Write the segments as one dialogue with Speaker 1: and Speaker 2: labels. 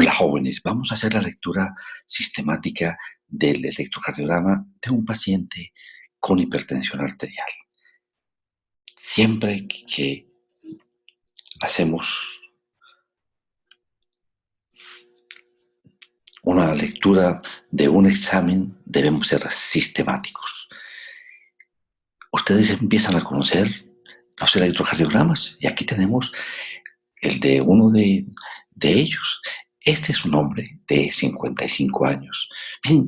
Speaker 1: Hola jóvenes, vamos a hacer la lectura sistemática del electrocardiograma de un paciente con hipertensión arterial. Siempre que hacemos una lectura de un examen debemos ser sistemáticos. Ustedes empiezan a conocer los electrocardiogramas y aquí tenemos el de uno de ellos. Este es un hombre de 55 años. Miren,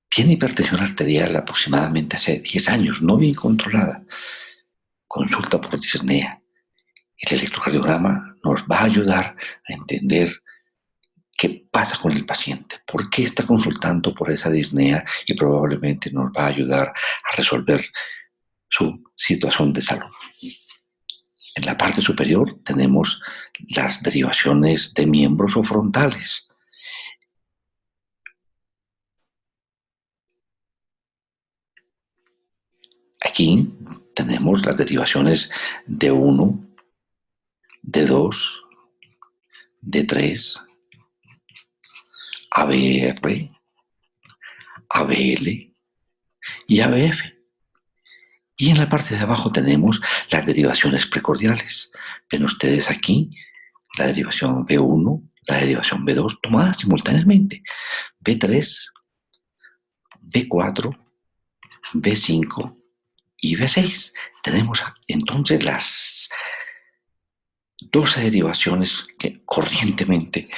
Speaker 1: tiene hipertensión arterial aproximadamente hace 10 años, no bien controlada. Consulta por disnea. El electrocardiograma nos va a ayudar a entender qué pasa con el paciente, por qué está consultando por esa disnea y probablemente nos va a ayudar a resolver su situación de salud. En la parte superior tenemos las derivaciones de miembros o frontales. Aquí tenemos las derivaciones de 1, de 2, de 3, ABR, ABL y ABF. Y en la parte de abajo tenemos las derivaciones precordiales. Ven ustedes aquí la derivación B1, la derivación B2, tomadas simultáneamente. B3, B4, B5 y B6. Tenemos entonces las 12 derivaciones que corrientemente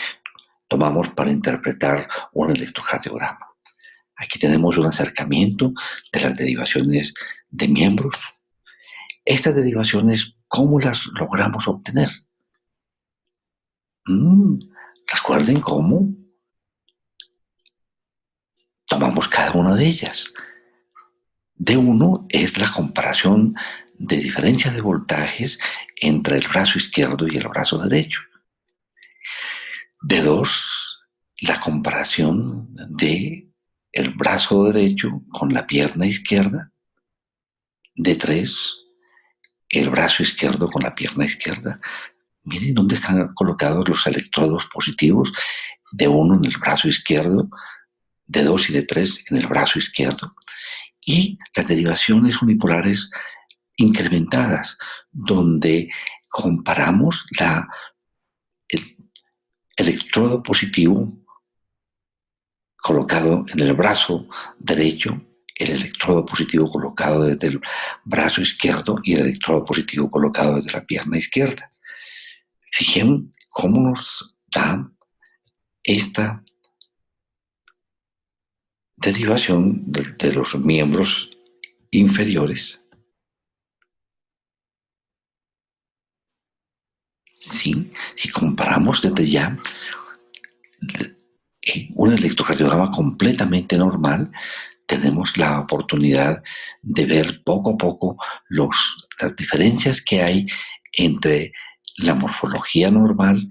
Speaker 1: tomamos para interpretar un electrocardiograma. Aquí tenemos un acercamiento de las derivaciones de miembros. Estas derivaciones, ¿cómo las logramos obtener? Recuerden cómo tomamos cada una de ellas. D1 es la comparación de diferencia de voltajes entre el brazo izquierdo y el brazo derecho. D2, la comparación de el brazo derecho con la pierna izquierda. D3, el brazo izquierdo con la pierna izquierda. Miren dónde están colocados los electrodos positivos. D1 en el brazo izquierdo, D2 y D3 en el brazo izquierdo. Y las derivaciones unipolares incrementadas, donde comparamos el electrodo positivo colocado en el brazo derecho, el electrodo positivo colocado desde el brazo izquierdo y el electrodo positivo colocado desde la pierna izquierda. Fíjense cómo nos da esta derivación de los miembros inferiores. ¿Sí? Si comparamos desde ya un electrocardiograma completamente normal, tenemos la oportunidad de ver poco a poco las diferencias que hay entre la morfología normal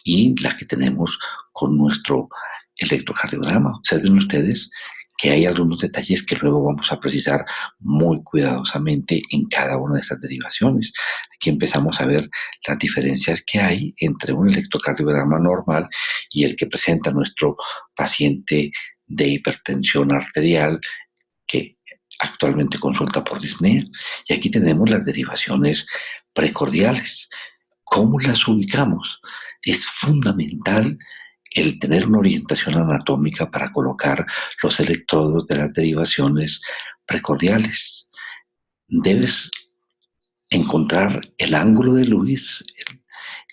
Speaker 1: y la que tenemos con nuestro electrocardiograma. Observen ustedes que hay algunos detalles que luego vamos a precisar muy cuidadosamente en cada una de estas derivaciones. Aquí empezamos a ver las diferencias que hay entre un electrocardiograma normal y el que presenta nuestro paciente de hipertensión arterial que actualmente consulta por disnea. Y aquí tenemos las derivaciones precordiales. ¿Cómo las ubicamos? Es fundamental el tener una orientación anatómica para colocar los electrodos de las derivaciones precordiales. Debes encontrar el ángulo de Lewis,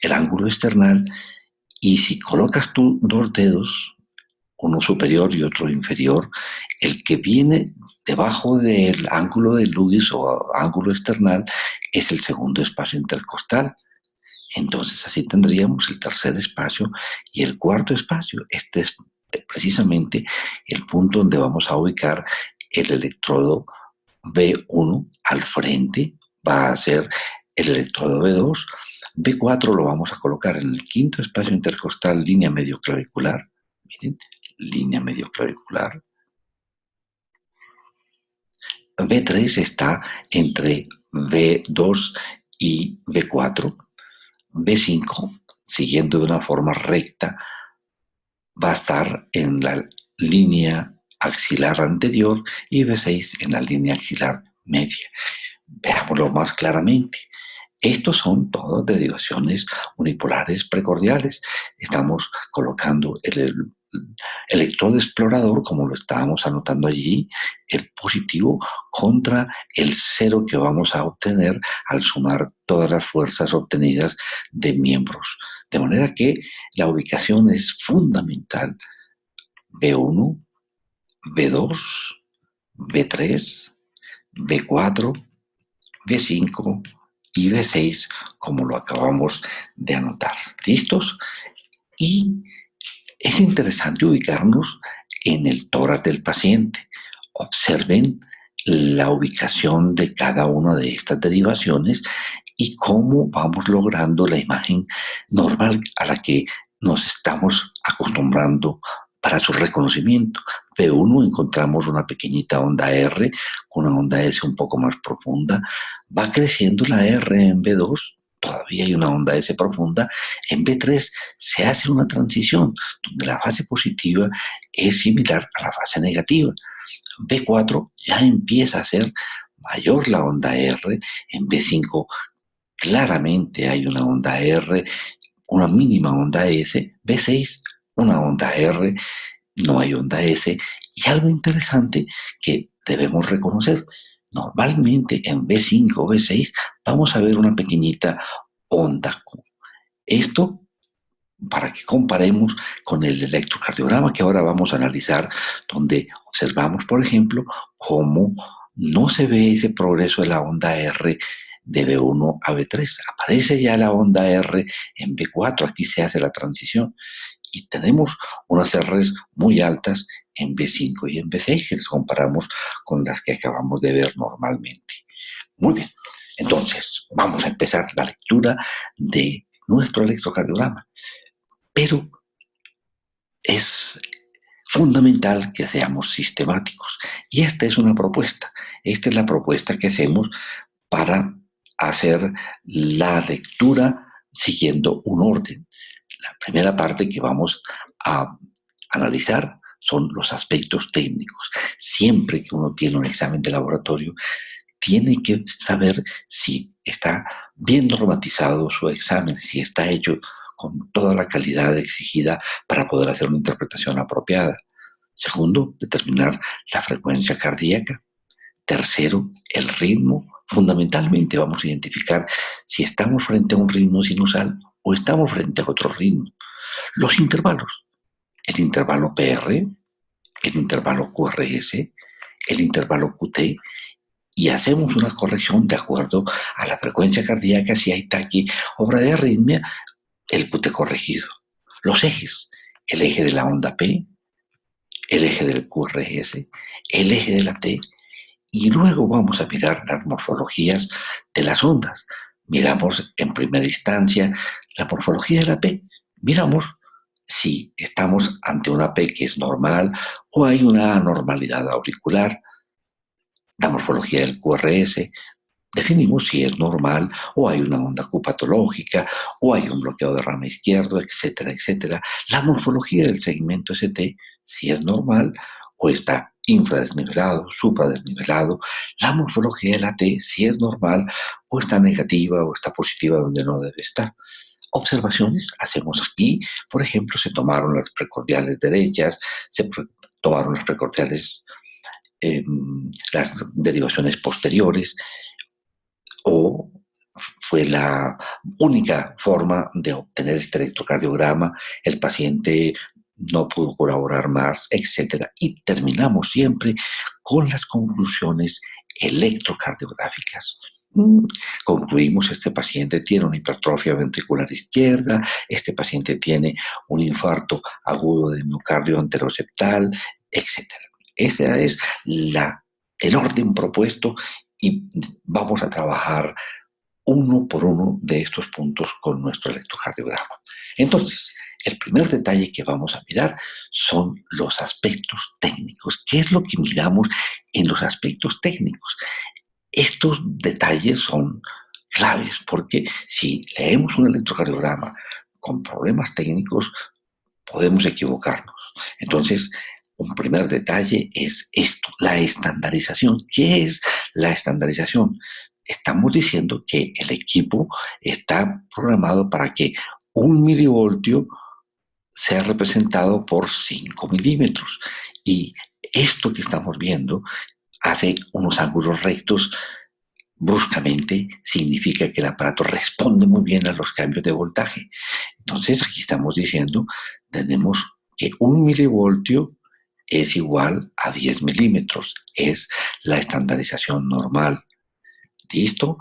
Speaker 1: el ángulo external, y si colocas tú dos dedos, uno superior y otro inferior, el que viene debajo del ángulo de Lewis o ángulo external es el segundo espacio intercostal. Entonces así tendríamos el tercer espacio y el cuarto espacio. Este es precisamente el punto donde vamos a ubicar el electrodo B1 al frente, va a ser el electrodo B2. B4 lo vamos a colocar en el quinto espacio intercostal, línea medioclavicular. Miren, línea medioclavicular. B3 está entre B2 y B4. B5 siguiendo de una forma recta, va a estar en la línea axilar anterior y V6 en la línea axilar media. Veámoslo más claramente. Estos son todas derivaciones unipolares precordiales. Estamos colocando el electrodo explorador, como lo estábamos anotando allí, el positivo contra el cero que vamos a obtener al sumar todas las fuerzas obtenidas de miembros. De manera que la ubicación es fundamental. B1, B2, B3, B4, B5 y B6, como lo acabamos de anotar. ¿Listos? Y es interesante ubicarnos en el tórax del paciente. Observen la ubicación de cada una de estas derivaciones y cómo vamos logrando la imagen normal a la que nos estamos acostumbrando para su reconocimiento. B1 encontramos una pequeñita onda R con una onda S un poco más profunda. Va creciendo la R en B2, todavía hay una onda S profunda. En B3 se hace una transición donde la fase positiva es similar a la fase negativa. B4 ya empieza a ser mayor la onda R. En B5 claramente hay una onda R, una mínima onda S. B6, una onda R, no hay onda S. Y algo interesante que debemos reconocer, normalmente en B5 o B6 vamos a ver una pequeñita onda Q. Esto para que comparemos con el electrocardiograma que ahora vamos a analizar, donde observamos, por ejemplo, cómo no se ve ese progreso de la onda R de B1 a B3. Aparece ya la onda R en B4, aquí se hace la transición y tenemos unas Rs muy altas en B5 y en B6 si las comparamos con las que acabamos de ver normalmente. Muy bien, entonces vamos a empezar la lectura de nuestro electrocardiograma. Pero es fundamental que seamos sistemáticos. Y esta es una propuesta. Esta es la propuesta que hacemos para hacer la lectura siguiendo un orden. La primera parte que vamos a analizar son los aspectos técnicos. Siempre que uno tiene un examen de laboratorio, tiene que saber si está bien normatizado su examen, si está hecho con toda la calidad exigida para poder hacer una interpretación apropiada. Segundo, determinar la frecuencia cardíaca. Tercero, el ritmo. Fundamentalmente vamos a identificar si estamos frente a un ritmo sinusal o estamos frente a otro ritmo. Los intervalos. El intervalo PR, el intervalo QRS, el intervalo QT, y hacemos una corrección de acuerdo a la frecuencia cardíaca, si hay taqui o bradiarritmia, el QT corregido. Los ejes, el eje de la onda P, el eje del QRS, el eje de la T, y luego vamos a mirar las morfologías de las ondas. Miramos en primera instancia la morfología de la P, miramos si estamos ante una P que es normal o hay una anormalidad auricular. La morfología del QRS, definimos si es normal o hay una onda Q patológica o hay un bloqueo de rama izquierdo, etcétera, etcétera. La morfología del segmento ST, si es normal o está infradesnivelado, supradesnivelado. La morfología de la T, si es normal o está negativa o está positiva donde no debe estar. Observaciones hacemos aquí, por ejemplo, se tomaron las precordiales derechas, se tomaron las precordiales, las derivaciones posteriores, o fue la única forma de obtener este electrocardiograma, el paciente no pudo colaborar más, etc. Y terminamos siempre con las conclusiones electrocardiográficas. Concluimos, este paciente tiene una hipertrofia ventricular izquierda, este paciente tiene un infarto agudo de miocardio anteroseptal, etc. Ese es el orden propuesto y vamos a trabajar uno por uno de estos puntos con nuestro electrocardiograma. Entonces, el primer detalle que vamos a mirar son los aspectos técnicos. ¿Qué es lo que miramos en los aspectos técnicos? Estos detalles son claves porque si leemos un electrocardiograma con problemas técnicos podemos equivocarnos. Entonces, un primer detalle es esto, la estandarización. ¿Qué es la estandarización? Estamos diciendo que el equipo está programado para que 1 milivoltio sea representado por 5 milímetros. Y esto que estamos viendo hace unos ángulos rectos bruscamente, significa que el aparato responde muy bien a los cambios de voltaje. Entonces, aquí estamos diciendo, tenemos que 1 milivoltio es igual a 10 milímetros. Es la estandarización normal. ¿Listo?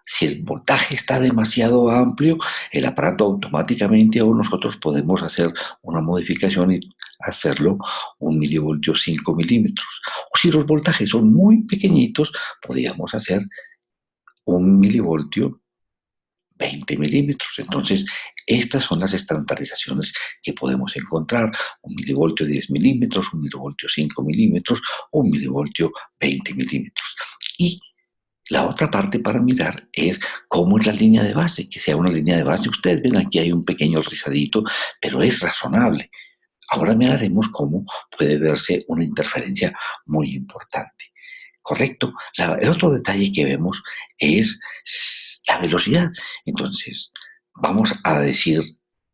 Speaker 1: Si el voltaje está demasiado amplio, el aparato automáticamente o nosotros podemos hacer una modificación y hacerlo 1 milivoltio 5 milímetros. O si los voltajes son muy pequeñitos, podríamos hacer 1 milivoltio 20 milímetros. Entonces, estas son las estandarizaciones que podemos encontrar. 1 milivoltio 10 milímetros, 1 milivoltio 5 milímetros, 1 milivoltio 20 milímetros. Y la otra parte para mirar es cómo es la línea de base, que sea una línea de base. Ustedes ven aquí hay un pequeño rizadito, pero es razonable. Ahora miraremos cómo puede verse una interferencia muy importante. ¿Correcto? El otro detalle que vemos es la velocidad. Entonces, vamos a decir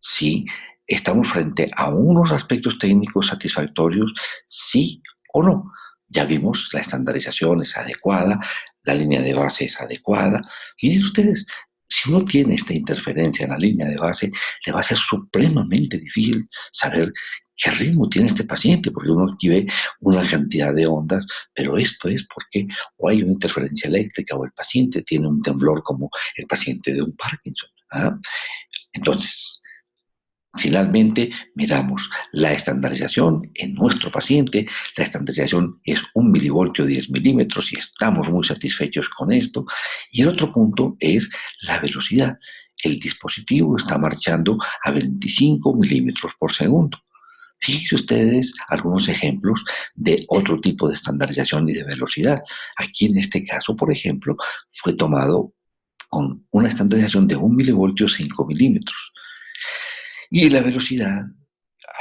Speaker 1: si estamos frente a unos aspectos técnicos satisfactorios, sí o no. Ya vimos, la estandarización es adecuada, la línea de base es adecuada. Miren ustedes, si uno tiene esta interferencia en la línea de base, le va a ser supremamente difícil saber qué ritmo tiene este paciente, porque uno aquí ve una cantidad de ondas, pero esto es porque o hay una interferencia eléctrica o el paciente tiene un temblor como el paciente de un Parkinson. ¿Ah? Entonces, finalmente, miramos la estandarización en nuestro paciente. La estandarización es 1 milivoltio 10 milímetros y estamos muy satisfechos con esto. Y el otro punto es la velocidad. El dispositivo está marchando a 25 milímetros por segundo. Fíjense ustedes algunos ejemplos de otro tipo de estandarización y de velocidad. Aquí en este caso, por ejemplo, fue tomado con una estandarización de 1 milivoltio 5 milímetros. Y la velocidad,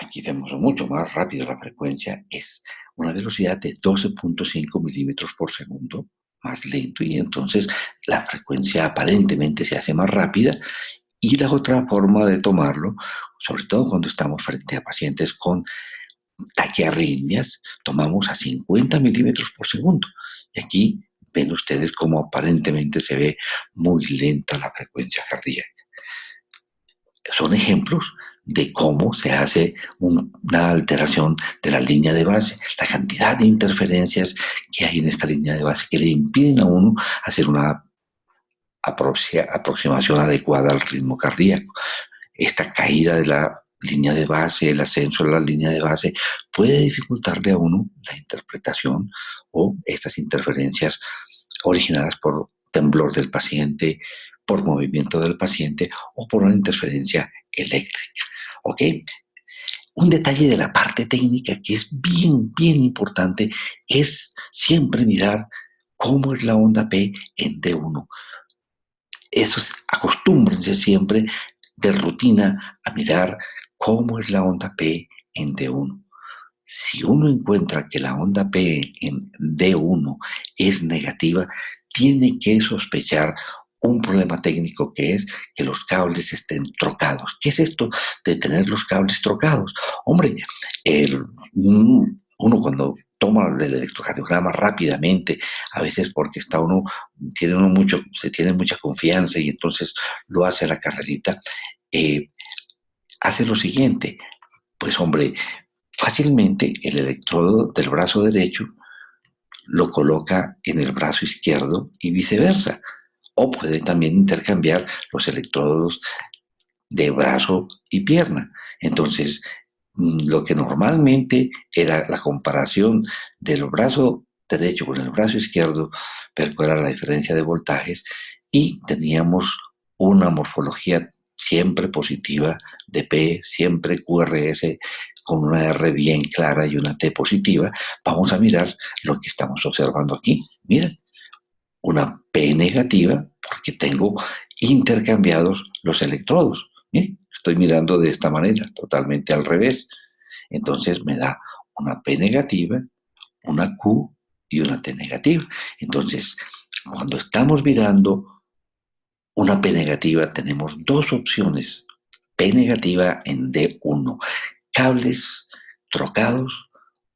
Speaker 1: aquí vemos mucho más rápido la frecuencia, es una velocidad de 12.5 milímetros por segundo, más lento, y entonces la frecuencia aparentemente se hace más rápida. Y la otra forma de tomarlo, sobre todo cuando estamos frente a pacientes con taquiarritmias, tomamos a 50 milímetros por segundo. Y aquí ven ustedes cómo aparentemente se ve muy lenta la frecuencia cardíaca. Son ejemplos de cómo se hace una alteración de la línea de base, la cantidad de interferencias que hay en esta línea de base que le impiden a uno hacer una aproximación adecuada al ritmo cardíaco. Esta caída de la línea de base, el ascenso de la línea de base, puede dificultarle a uno la interpretación o estas interferencias originadas por temblor del paciente, por movimiento del paciente o por una interferencia eléctrica. ¿Ok? Un detalle de la parte técnica que es bien, bien importante es siempre mirar cómo es la onda P en D1. Eso acostúmbrense siempre de rutina a mirar cómo es la onda P en D1. Si uno encuentra que la onda P en D1 es negativa, tiene que sospechar un problema técnico que es que los cables estén trocados. ¿Qué es esto de tener los cables trocados? Hombre, uno cuando toma el electrocardiograma rápidamente, a veces porque se tiene mucha confianza y entonces lo hace a la carrerita, hace lo siguiente, pues hombre, fácilmente el electrodo del brazo derecho lo coloca en el brazo izquierdo y viceversa. O puede también intercambiar los electrodos de brazo y pierna. Entonces, lo que normalmente era la comparación del brazo derecho con el brazo izquierdo, pero era la diferencia de voltajes y teníamos una morfología siempre positiva de P, siempre QRS con una R bien clara y una T positiva. Vamos a mirar lo que estamos observando aquí. Miren, una P negativa porque tengo intercambiados los electrodos. Mire, estoy mirando de esta manera, totalmente al revés. Entonces me da una P negativa, una Q y una T negativa. Entonces, cuando estamos mirando una P negativa, tenemos dos opciones. P negativa en D1, cables trocados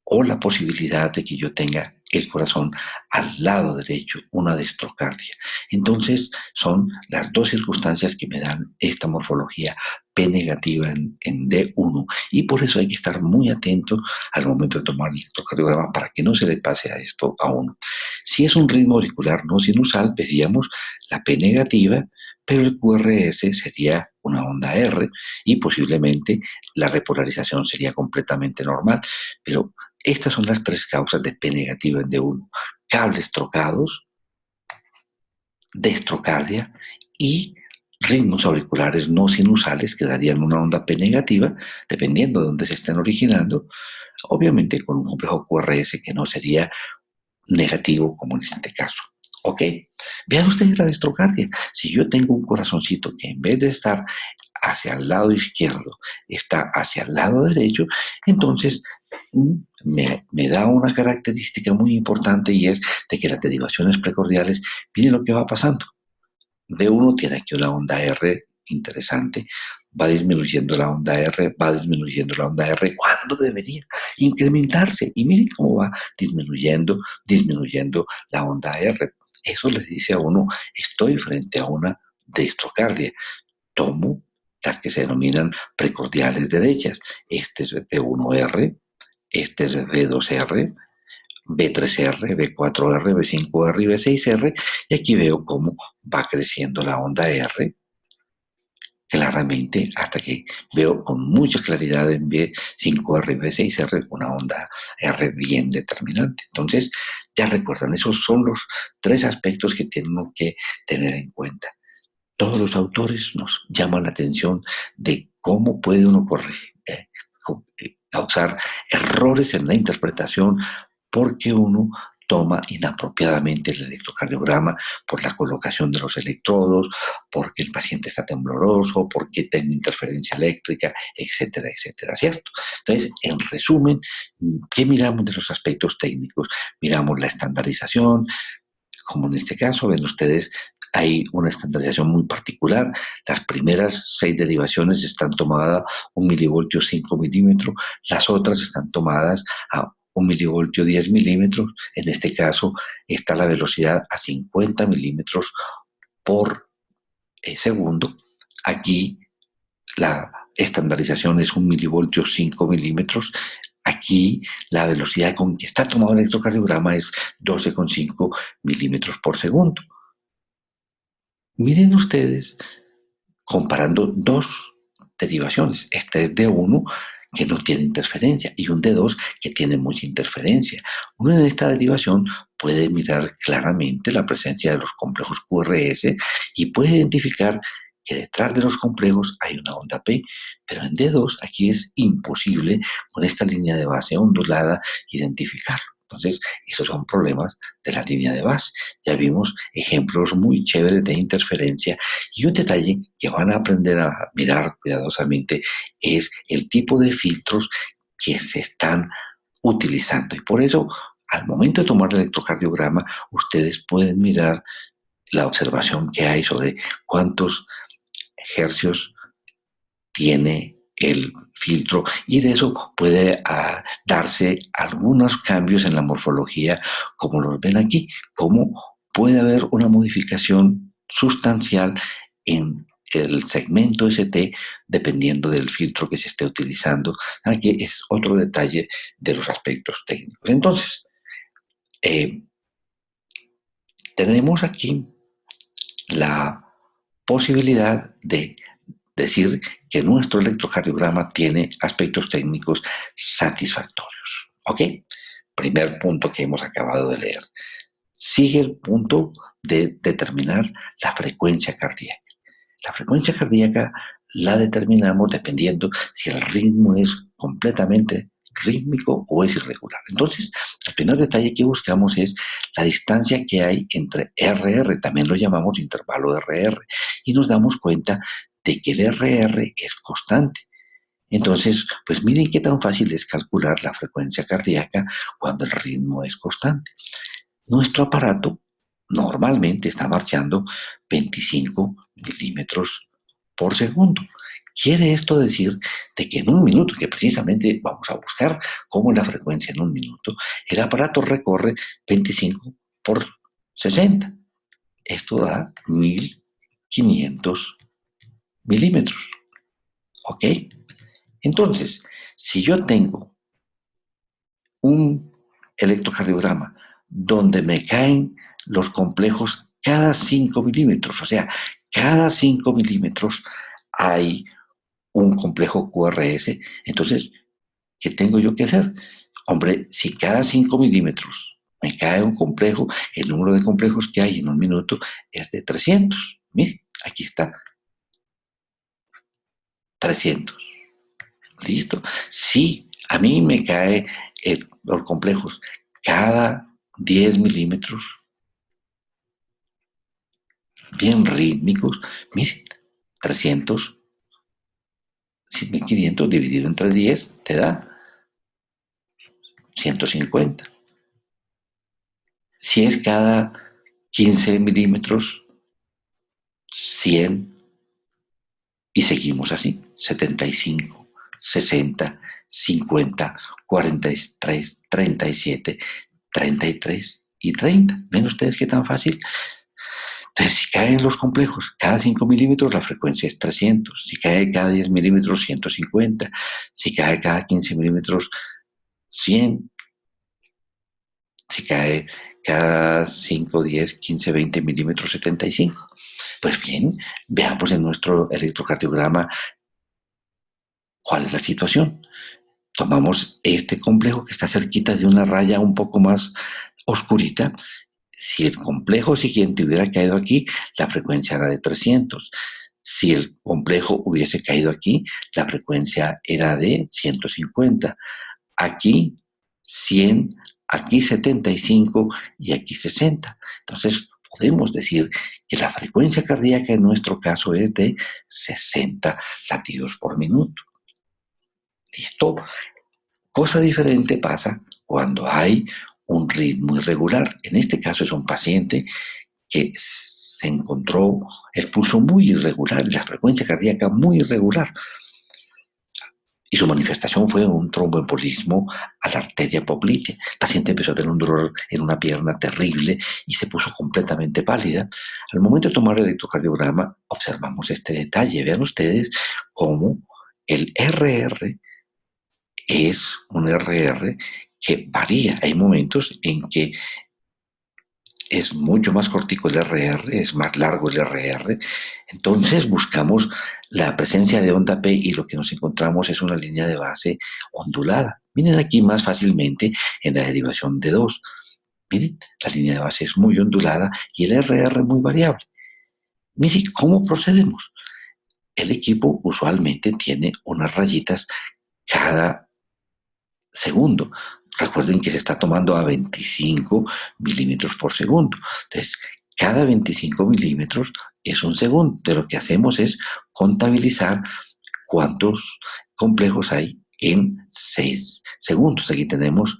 Speaker 1: o la posibilidad de que yo tenga el corazón al lado derecho, una destrocardia. Entonces, son las dos circunstancias que me dan esta morfología P negativa en D1 y por eso hay que estar muy atento al momento de tomar el electrocardiograma para que no se le pase a esto a uno. Si es un ritmo auricular no sinusal, veríamos la P negativa, pero el QRS sería una onda R y posiblemente la repolarización sería completamente normal. Pero estas son las tres causas de P negativa en D1. Cables trocados, destrocardia y ritmos auriculares no sinusales que darían una onda P negativa, dependiendo de dónde se estén originando, obviamente con un complejo QRS que no sería negativo como en este caso. ¿Ok? Vean ustedes la destrocardia. Si yo tengo un corazoncito que en vez de estar hacia el lado izquierdo está hacia el lado derecho, entonces me da una característica muy importante y es de que las derivaciones precordiales, miren lo que va pasando. D1 tiene aquí una onda R interesante, va disminuyendo la onda R, va disminuyendo la onda R, ¿cuándo debería incrementarse? Y miren cómo va disminuyendo la onda R. Eso le dice a uno, estoy frente a una destrocardia. Tomo las que se denominan precordiales derechas. Este es B1R, este es B2R, B3R, B4R, B5R y B6R. Y aquí veo cómo va creciendo la onda R claramente hasta que veo con mucha claridad en B5R y B6R una onda R bien determinante. Entonces, ya recuerdan, esos son los tres aspectos que tenemos que tener en cuenta. Todos los autores nos llaman la atención de cómo puede uno causar errores en la interpretación porque uno toma inapropiadamente el electrocardiograma por la colocación de los electrodos, porque el paciente está tembloroso, porque tiene interferencia eléctrica, etcétera, etcétera, ¿cierto? Entonces, en resumen, ¿qué miramos de los aspectos técnicos? Miramos la estandarización, como en este caso, ven ustedes, hay una estandarización muy particular. Las primeras 6 derivaciones están tomadas a 1 milivoltio 5 milímetros, las otras están tomadas a 1 milivoltio 10 milímetros. En este caso está la velocidad a 50 milímetros por segundo. Aquí la estandarización es 1 milivoltio 5 milímetros. Aquí la velocidad con que está tomado el electrocardiograma es 12,5 milímetros por segundo. Miren ustedes, comparando dos derivaciones. Esta es D1 que no tiene interferencia y un D2 que tiene mucha interferencia. Uno en esta derivación puede mirar claramente la presencia de los complejos QRS y puede identificar que detrás de los complejos hay una onda P, pero en D2 aquí es imposible con esta línea de base ondulada identificarlo. Entonces, esos son problemas de la línea de base. Ya vimos ejemplos muy chéveres de interferencia y un detalle que van a aprender a mirar cuidadosamente es el tipo de filtros que se están utilizando. Y por eso, al momento de tomar el electrocardiograma, ustedes pueden mirar la observación que hay sobre cuántos hercios tiene el filtro y de eso puede darse algunos cambios en la morfología como los ven aquí, como puede haber una modificación sustancial en el segmento ST dependiendo del filtro que se esté utilizando. Aquí es otro detalle de los aspectos técnicos. Entonces, tenemos aquí la posibilidad de decir que nuestro electrocardiograma tiene aspectos técnicos satisfactorios. ¿Ok? Primer punto que hemos acabado de leer. Sigue el punto de determinar la frecuencia cardíaca. La frecuencia cardíaca la determinamos dependiendo si el ritmo es completamente rítmico o es irregular. Entonces, el primer detalle que buscamos es la distancia que hay entre RR, también lo llamamos intervalo RR, y nos damos cuenta de que el RR es constante. Entonces, pues miren qué tan fácil es calcular la frecuencia cardíaca cuando el ritmo es constante. Nuestro aparato normalmente está marchando 25 milímetros por segundo. Quiere esto decir de que en un minuto, que precisamente vamos a buscar cómo es la frecuencia en un minuto, el aparato recorre 25 por 60. Esto da 1500 milímetros. ¿Ok? Entonces, si yo tengo un electrocardiograma donde me caen los complejos cada 5 milímetros, o sea, cada 5 milímetros hay un complejo QRS, entonces, ¿qué tengo yo que hacer? Hombre, si cada 5 milímetros me cae un complejo, el número de complejos que hay en un minuto es de 300. Mire, aquí está, 300. ¿Listo? Si a mí me cae los complejos cada 10 milímetros, bien rítmicos, miren, 300, 1500 dividido entre 10 te da 150. Si es cada 15 milímetros, 100, y seguimos así, 75, 60, 50, 43, 37, 33 y 30. ¿Ven ustedes qué tan fácil? Entonces, si caen los complejos cada 5 milímetros, la frecuencia es 300. Si cae cada 10 milímetros, 150. Si cae cada 15 milímetros, 100. Si cae cada 5, 10, 15, 20 milímetros, 75. Pues bien, veamos en nuestro electrocardiograma cuál es la situación. Tomamos este complejo que está cerquita de una raya un poco más oscurita. Si el complejo siguiente hubiera caído aquí, la frecuencia era de 300. Si el complejo hubiese caído aquí, la frecuencia era de 150. Aquí 100, aquí 75 y aquí 60. Entonces podemos decir que la frecuencia cardíaca en nuestro caso es de 60 latidos por minuto. ¿Listo? Cosa diferente pasa cuando hay un ritmo irregular. En este caso es un paciente que se encontró el pulso muy irregular, la frecuencia cardíaca muy irregular. Y su manifestación fue un tromboembolismo a la arteria poplitea. El paciente empezó a tener un dolor en una pierna terrible y se puso completamente pálida. Al momento de tomar el electrocardiograma, observamos este detalle. Vean ustedes cómo el RR es un RR que varía. Hay momentos en que es mucho más cortico el RR, es más largo el RR. Entonces buscamos la presencia de onda P y lo que nos encontramos es una línea de base ondulada. Miren aquí más fácilmente en la derivación de 2. Miren, la línea de base es muy ondulada y el RR muy variable. Miren, ¿cómo procedemos? El equipo usualmente tiene unas rayitas cada segundo. Recuerden que se está tomando a 25 milímetros por segundo. Entonces, cada 25 milímetros es un segundo. De lo que hacemos es contabilizar cuántos complejos hay en 6 segundos. Aquí tenemos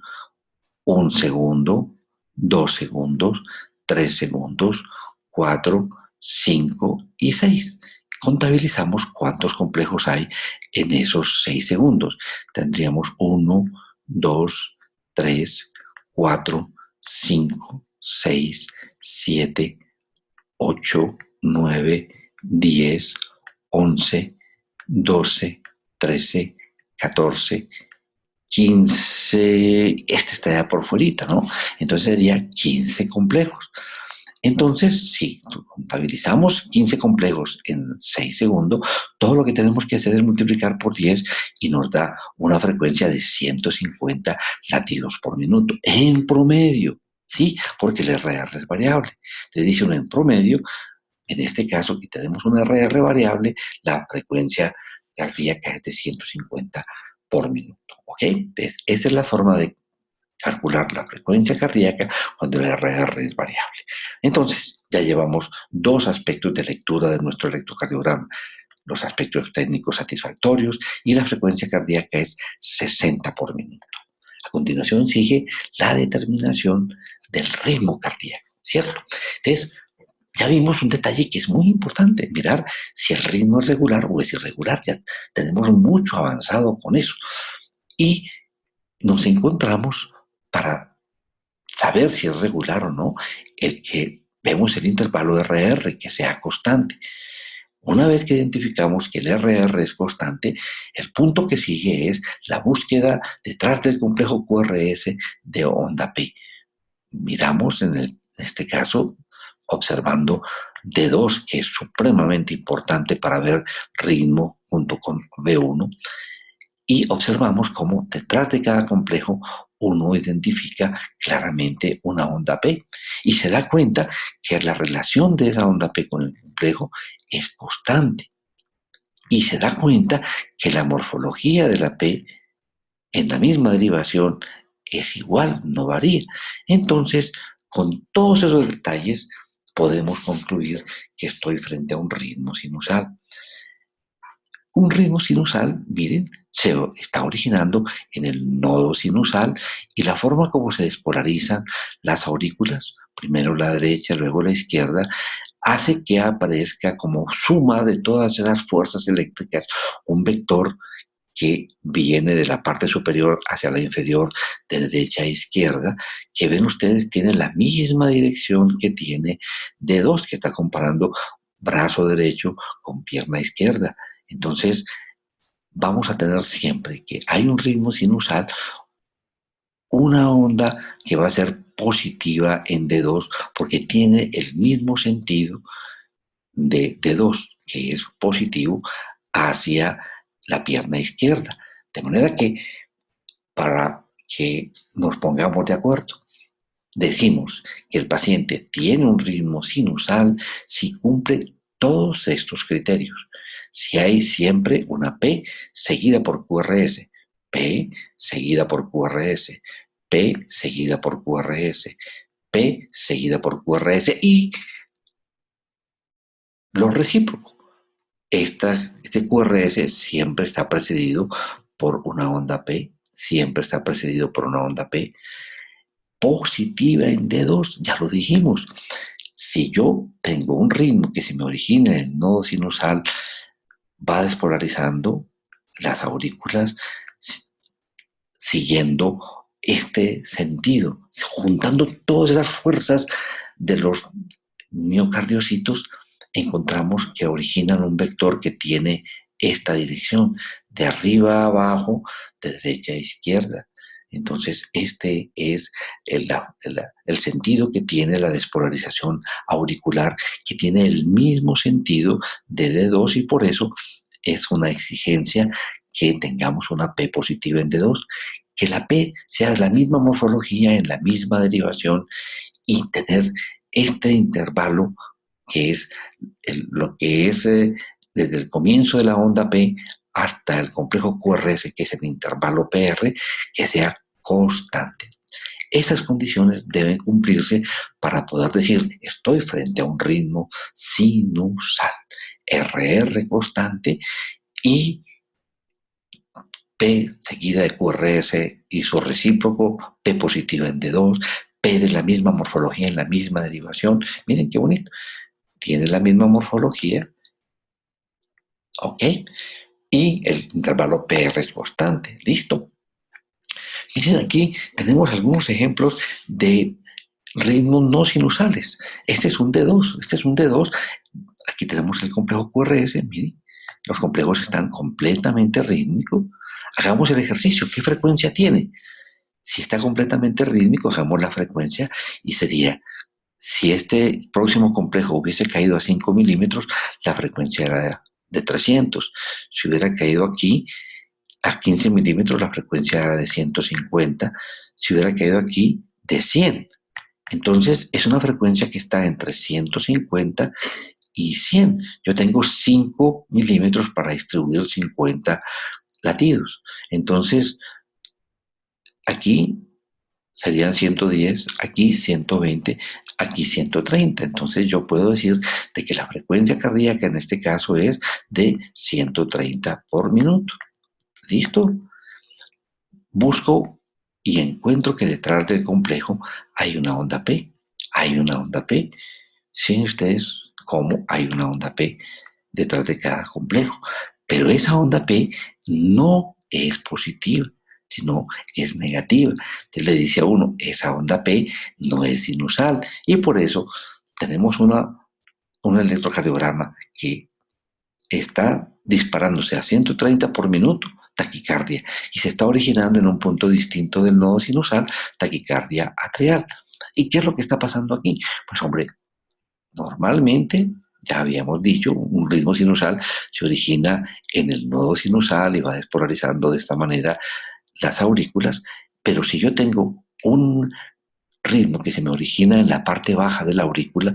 Speaker 1: 1 segundo, 2 segundos, 3 segundos, 4, 5 y 6. Contabilizamos cuántos complejos hay en esos 6 segundos. Tendríamos 1, 2, 3, 4, 5, 6, 7, 8, 9, 10, 11, 12, 13, 14, 15, este está ya por fuerita, ¿no? Entonces sería 15 complejos. Entonces, si contabilizamos 15 complejos en 6 segundos, todo lo que tenemos que hacer es multiplicar por 10 y nos da una frecuencia de 150 latidos por minuto en promedio, ¿sí? Porque el RR es variable. Le dice uno en promedio, en este caso que tenemos un RR variable, la frecuencia cardíaca es de 150 por minuto, ¿ok? Entonces, esa es la forma de calcular la frecuencia cardíaca cuando el RR es variable. Entonces, ya llevamos dos aspectos de lectura de nuestro electrocardiograma. los aspectos técnicos satisfactorios y la frecuencia cardíaca es 60 por minuto. A continuación sigue la determinación del ritmo cardíaco, ¿cierto? Entonces, ya vimos un detalle que es muy importante, mirar si el ritmo es regular o es irregular. Ya tenemos mucho avanzado con eso. Y nos encontramos para saber si es regular o no, el que vemos el intervalo RR, que sea constante. Una vez que identificamos que el RR es constante, el punto que sigue es la búsqueda detrás del complejo QRS de onda P. Miramos en este caso observando D2, que es supremamente importante para ver ritmo junto con B1, y observamos cómo detrás de cada complejo uno identifica claramente una onda P y se da cuenta que la relación de esa onda P con el complejo es constante y se da cuenta que la morfología de la P en la misma derivación es igual, no varía. Entonces, con todos esos detalles podemos concluir que estoy frente a un ritmo sinusal. Un ritmo sinusal, miren, se está originando en el nodo sinusal y la forma como se despolarizan las aurículas, primero la derecha, luego la izquierda, hace que aparezca como suma de todas esas fuerzas eléctricas un vector que viene de la parte superior hacia la inferior, de derecha a izquierda, que ven ustedes tiene la misma dirección que tiene D2, que está comparando brazo derecho con pierna izquierda. Entonces, vamos a tener siempre que hay un ritmo sinusal, una onda que va a ser positiva en D2 porque tiene el mismo sentido de D2, que es positivo, hacia la pierna izquierda. De manera que, para que nos pongamos de acuerdo, decimos que el paciente tiene un ritmo sinusal si cumple todos estos criterios. Si hay siempre una P seguida por QRS, P seguida por QRS, P seguida por QRS, P seguida por QRS y lo recíproco. Este QRS siempre está precedido por una onda P, siempre está precedido por una onda P positiva en D2, ya lo dijimos. Si yo tengo un ritmo que se me origina en el nodo sinusal, va despolarizando las aurículas siguiendo este sentido, juntando todas las fuerzas de los miocardiocitos, encontramos que originan un vector que tiene esta dirección, de arriba a abajo, de derecha a izquierda. Entonces, este es el sentido que tiene la despolarización auricular, que tiene el mismo sentido de D2 y por eso es una exigencia que tengamos una P positiva en D2, que la P sea la misma morfología en la misma derivación y tener este intervalo que es lo que es desde el comienzo de la onda P hasta el complejo QRS, que es el intervalo PR, que sea constante. Esas condiciones deben cumplirse para poder decir, estoy frente a un ritmo sinusal, RR constante y P seguida de QRS y su recíproco, P positiva en D2, P de la misma morfología en la misma derivación. Miren qué bonito. Tiene la misma morfología, ¿ok? Y el intervalo PR es constante. Listo. Miren, aquí tenemos algunos ejemplos de ritmos no sinusales. Este es un D2, este es un D2. Aquí tenemos el complejo QRS, miren. Los complejos están completamente rítmicos. Hagamos el ejercicio. ¿Qué frecuencia tiene? Si está completamente rítmico, hagamos la frecuencia y sería, si este próximo complejo hubiese caído a 5 milímetros, la frecuencia era de 300. Si hubiera caído aquí a 15 milímetros, la frecuencia era de 150. Si hubiera caído aquí, de 100. Entonces, es una frecuencia que está entre 150 y 100. Yo tengo 5 milímetros para distribuir 50 latidos. Entonces, aquí serían 110, aquí 120, aquí 130. Entonces yo puedo decir de que la frecuencia cardíaca en este caso es de 130 por minuto. ¿Listo? Busco y encuentro que detrás del complejo hay una onda P. Hay una onda P. ¿Sí ustedes cómo hay una onda P detrás de cada complejo? Pero esa onda P no es positiva, sino es negativa. Entonces le dice a uno, esa onda P no es sinusal y por eso tenemos un electrocardiograma que está disparándose a 130 por minuto, taquicardia, y se está originando en un punto distinto del nodo sinusal, taquicardia atrial. ¿Y qué es lo que está pasando aquí? Pues hombre, normalmente, ya habíamos dicho, un ritmo sinusal se origina en el nodo sinusal y va despolarizando de esta manera las aurículas, pero si yo tengo un ritmo que se me origina en la parte baja de la aurícula,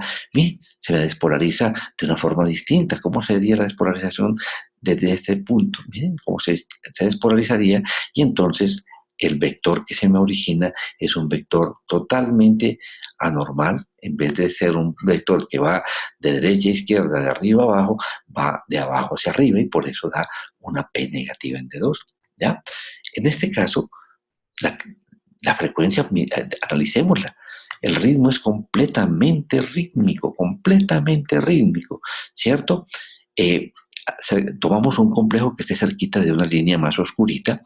Speaker 1: se me despolariza de una forma distinta. ¿Cómo sería la despolarización desde este punto? Miren cómo se despolarizaría y entonces el vector que se me origina es un vector totalmente anormal. En vez de ser un vector que va de derecha a izquierda, de arriba a abajo, va de abajo hacia arriba y por eso da una P negativa en D2. ¿Ya? En este caso, la, la frecuencia, analicémosla. El ritmo es completamente rítmico, ¿cierto? Eh, Tomamos un complejo que esté cerquita de una línea más oscurita.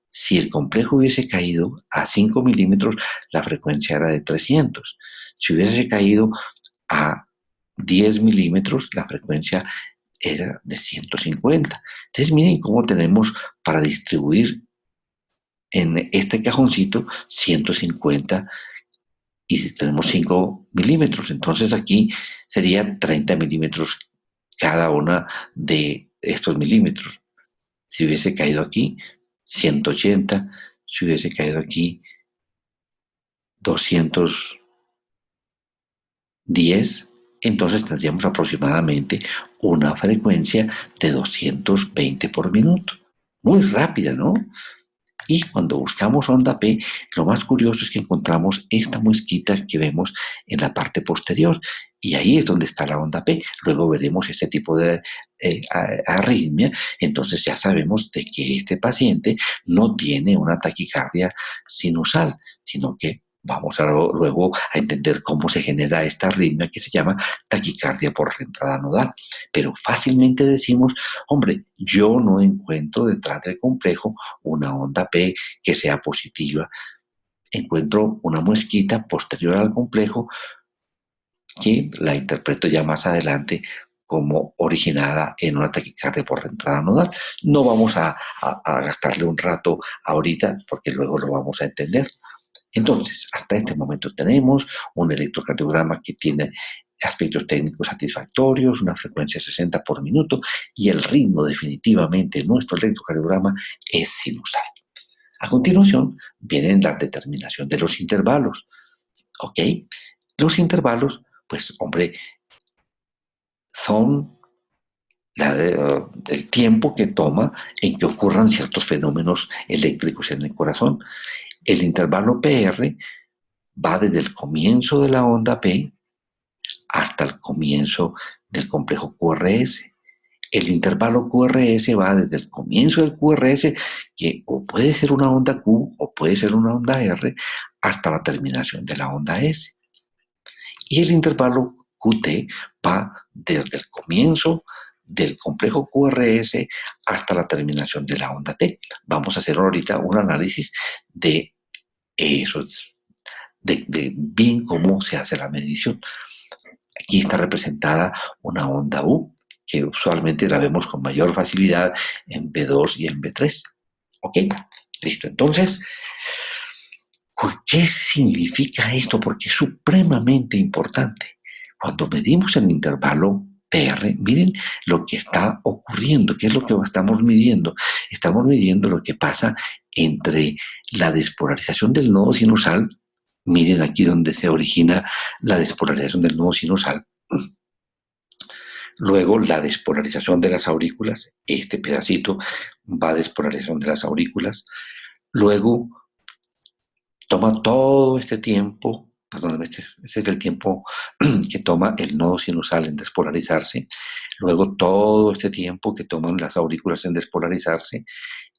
Speaker 1: Si el complejo hubiese caído a 5 milímetros, la frecuencia era de 300. Si hubiese caído a 10 milímetros, la frecuencia era de 150. Entonces miren cómo tenemos para distribuir en este cajoncito 150 y si tenemos 5 milímetros, entonces aquí serían 30 milímetros cada una de estos milímetros. Si hubiese caído aquí 180, si hubiese caído aquí 210, entonces tendríamos aproximadamente una frecuencia de 220 por minuto. Muy rápida, ¿no? Y cuando buscamos onda P, lo más curioso es que encontramos esta muesquita que vemos en la parte posterior. Y ahí es donde está la onda P. Luego veremos este tipo de arritmia. Entonces ya sabemos de que este paciente no tiene una taquicardia sinusal, sino que vamos luego a entender cómo se genera esta arritmia que se llama taquicardia por reentrada nodal. Pero fácilmente decimos, hombre, yo no encuentro detrás del complejo una onda P que sea positiva. Encuentro una muesquita posterior al complejo que la interpreto ya más adelante como originada en una taquicardia por reentrada nodal. No vamos a gastarle un rato ahorita porque luego lo vamos a entender. Entonces, hasta este momento tenemos un electrocardiograma que tiene aspectos técnicos satisfactorios, una frecuencia de 60 por minuto y el ritmo definitivamente en nuestro electrocardiograma es sinusal. A continuación vienen la determinación de los intervalos. ¿Ok? Los intervalos, pues hombre, son el tiempo que toma en que ocurran ciertos fenómenos eléctricos en el corazón. El intervalo PR va desde el comienzo de la onda P hasta el comienzo del complejo QRS. El intervalo QRS va desde el comienzo del QRS, que o puede ser una onda Q o puede ser una onda R, hasta la terminación de la onda S. Y el intervalo QT va desde el comienzo del complejo QRS hasta la terminación de la onda T. Vamos a hacer ahorita un análisis de esos, de bien cómo se hace la medición. Aquí está representada una onda U, que usualmente la vemos con mayor facilidad en B2 y en B3. ¿Ok? Listo. Entonces, ¿qué significa esto? Porque es supremamente importante. Cuando medimos el intervalo PR, miren lo que está ocurriendo. ¿Qué es lo que estamos midiendo? Estamos midiendo lo que pasa entre la despolarización del nodo sinusal. Miren aquí donde se origina la despolarización del nodo sinusal. Luego la despolarización de las aurículas. Este pedacito va a despolarización de las aurículas. Luego Toma todo este tiempo, perdón, este es el tiempo que toma el nodo sinusal en despolarizarse, luego todo este tiempo que toman las aurículas en despolarizarse,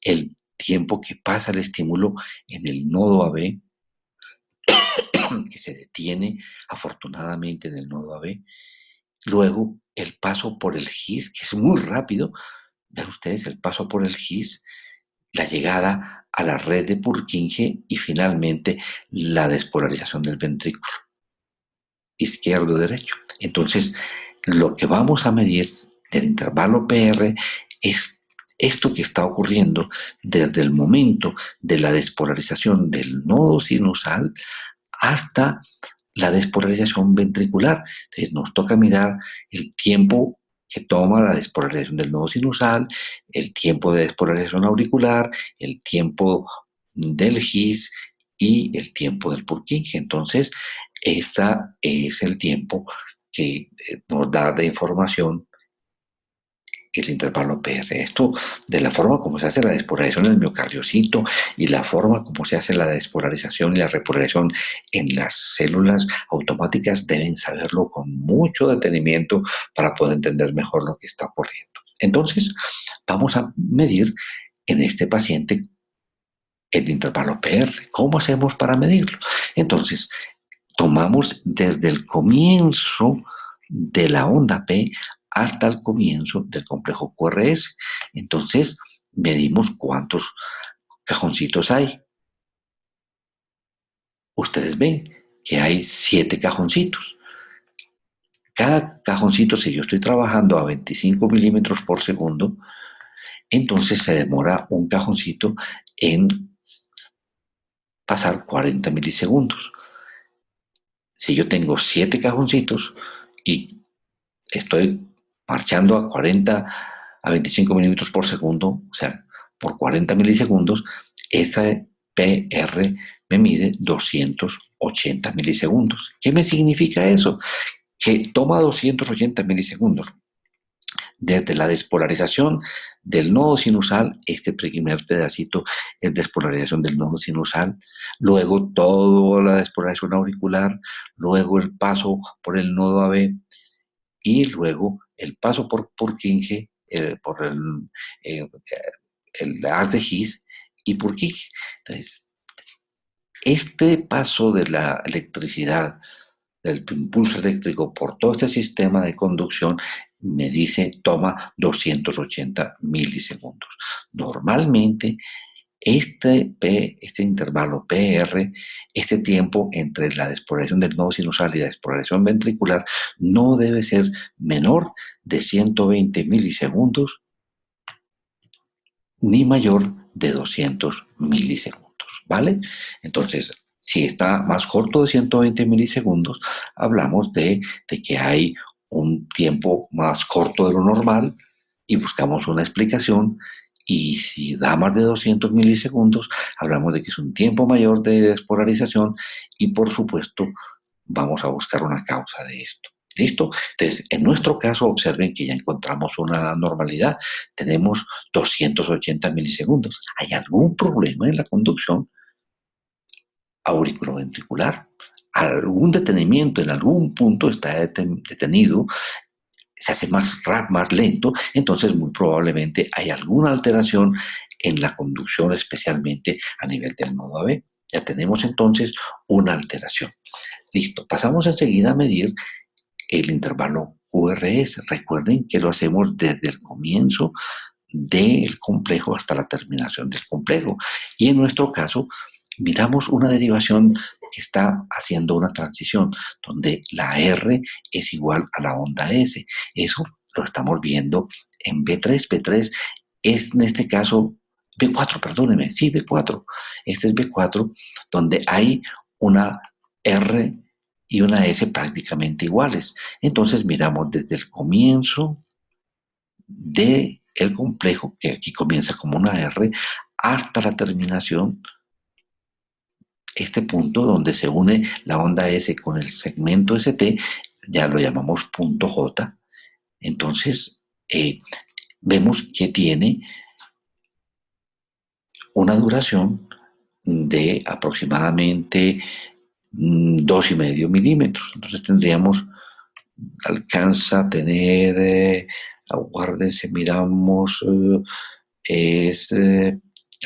Speaker 1: el tiempo que pasa el estímulo en el nodo AB, que se detiene afortunadamente en el nodo AB, luego el paso por el GIS, que es muy rápido, vean ustedes el paso por el GIS, la llegada a la red de Purkinje y finalmente la despolarización del ventrículo izquierdo-derecho. Entonces, lo que vamos a medir del intervalo PR es esto que está ocurriendo desde el momento de la despolarización del nodo sinusal hasta la despolarización ventricular. Entonces nos toca mirar el tiempo que toma la despolarización del nodo sinusal, el tiempo de despolarización auricular, el tiempo del GIS y el tiempo del Purkinje. Entonces, este es el tiempo que nos da de información el intervalo PR. Esto de la forma como se hace la despolarización en el miocardiocito y la forma como se hace la despolarización y la repolarización en las células automáticas deben saberlo con mucho detenimiento para poder entender mejor lo que está ocurriendo. Entonces, vamos a medir en este paciente el intervalo PR. ¿Cómo hacemos para medirlo? Entonces, tomamos desde el comienzo de la onda P hasta el comienzo del complejo QRS. Entonces, medimos cuántos cajoncitos hay. Ustedes ven que hay 7 cajoncitos. Cada cajoncito, si yo estoy trabajando a 25 milímetros por segundo, entonces se demora un cajoncito en pasar 40 milisegundos. Si yo tengo 7 cajoncitos y estoy marchando a 40, a 25 milímetros por segundo, o sea, por 40 milisegundos, esa PR me mide 280 milisegundos. ¿Qué me significa eso? Que toma 280 milisegundos desde la despolarización del nodo sinusal, este primer pedacito es despolarización del nodo sinusal, luego toda la despolarización auricular, luego el paso por el nodo AB y luego el paso por Purkinje, por eh, el haz de His y Purkinje. Entonces, este paso de la electricidad, del impulso eléctrico por todo este sistema de conducción, me dice toma 280 milisegundos. Normalmente, este intervalo PR, este tiempo entre la despolarización del nodo sinusal y la despolarización ventricular, no debe ser menor de 120 milisegundos ni mayor de 200 milisegundos, ¿vale? Entonces, si está más corto de 120 milisegundos, hablamos de que hay un tiempo más corto de lo normal y buscamos una explicación. Y si da más de 200 milisegundos, hablamos de que es un tiempo mayor de despolarización y, por supuesto, vamos a buscar una causa de esto. ¿Listo? Entonces, en nuestro caso, observen que ya encontramos una normalidad. Tenemos 280 milisegundos. ¿Hay algún problema en la conducción auriculoventricular? Algún detenimiento en algún punto está detenido, se hace más lento, entonces muy probablemente hay alguna alteración en la conducción, especialmente a nivel del nodo AB. Ya tenemos entonces una alteración. Listo, pasamos enseguida a medir el intervalo QRS. Recuerden que lo hacemos desde el comienzo del complejo hasta la terminación del complejo. Y en nuestro caso, miramos una derivación que está haciendo una transición, donde la R es igual a la onda S. Eso lo estamos viendo en B3. B3 es en este caso B4, perdóneme, sí, B4. Este es B4, donde hay una R y una S prácticamente iguales. Entonces miramos desde el comienzo del complejo, que aquí comienza como una R, hasta la terminación, este punto donde se une la onda S con el segmento ST, ya lo llamamos punto J. Entonces, vemos que tiene una duración de aproximadamente 2,5 milímetros. Entonces alcanza a tener, aguárdense, miramos,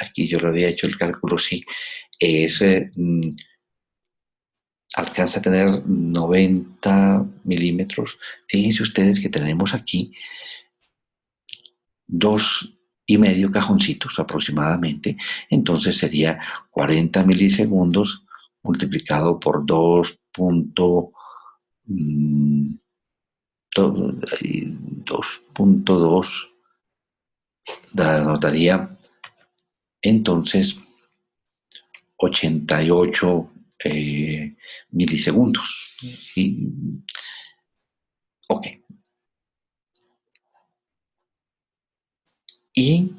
Speaker 1: aquí yo lo había hecho el cálculo, sí, es, alcanza a tener 90 milímetros. Fíjense ustedes que tenemos aquí 2,5 cajoncitos aproximadamente, entonces sería 40 milisegundos multiplicado por 2.2, nos daría entonces 88 milisegundos. ¿Sí? Ok. Y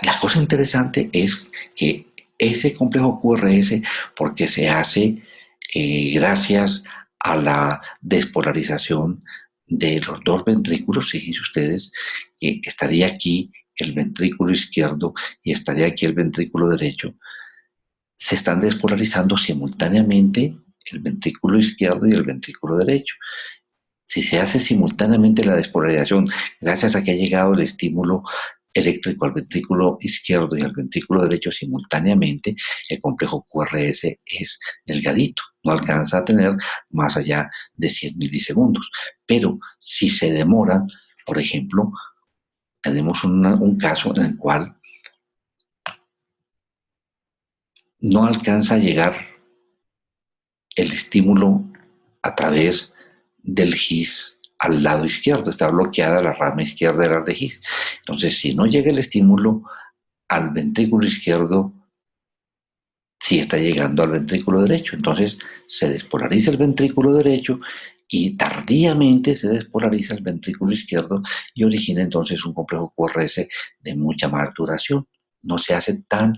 Speaker 1: la cosa interesante es que ese complejo QRS, porque se hace gracias a la despolarización de los dos ventrículos, fíjense ustedes que estaría aquí el ventrículo izquierdo y estaría aquí el ventrículo derecho, se están despolarizando simultáneamente el ventrículo izquierdo y el ventrículo derecho. Si se hace simultáneamente la despolarización, gracias a que ha llegado el estímulo eléctrico al ventrículo izquierdo y al ventrículo derecho simultáneamente, el complejo QRS es delgadito, no alcanza a tener más allá de 100 milisegundos. Pero si se demora, por ejemplo, tenemos un caso en el cual no alcanza a llegar el estímulo a través del GIS al lado izquierdo, está bloqueada la rama izquierda de las de GIS. Entonces, si no llega el estímulo al ventrículo izquierdo, sí está llegando al ventrículo derecho. Entonces, se despolariza el ventrículo derecho y tardíamente se despolariza el ventrículo izquierdo y origina entonces un complejo QRS de mucha más duración. No se hace tan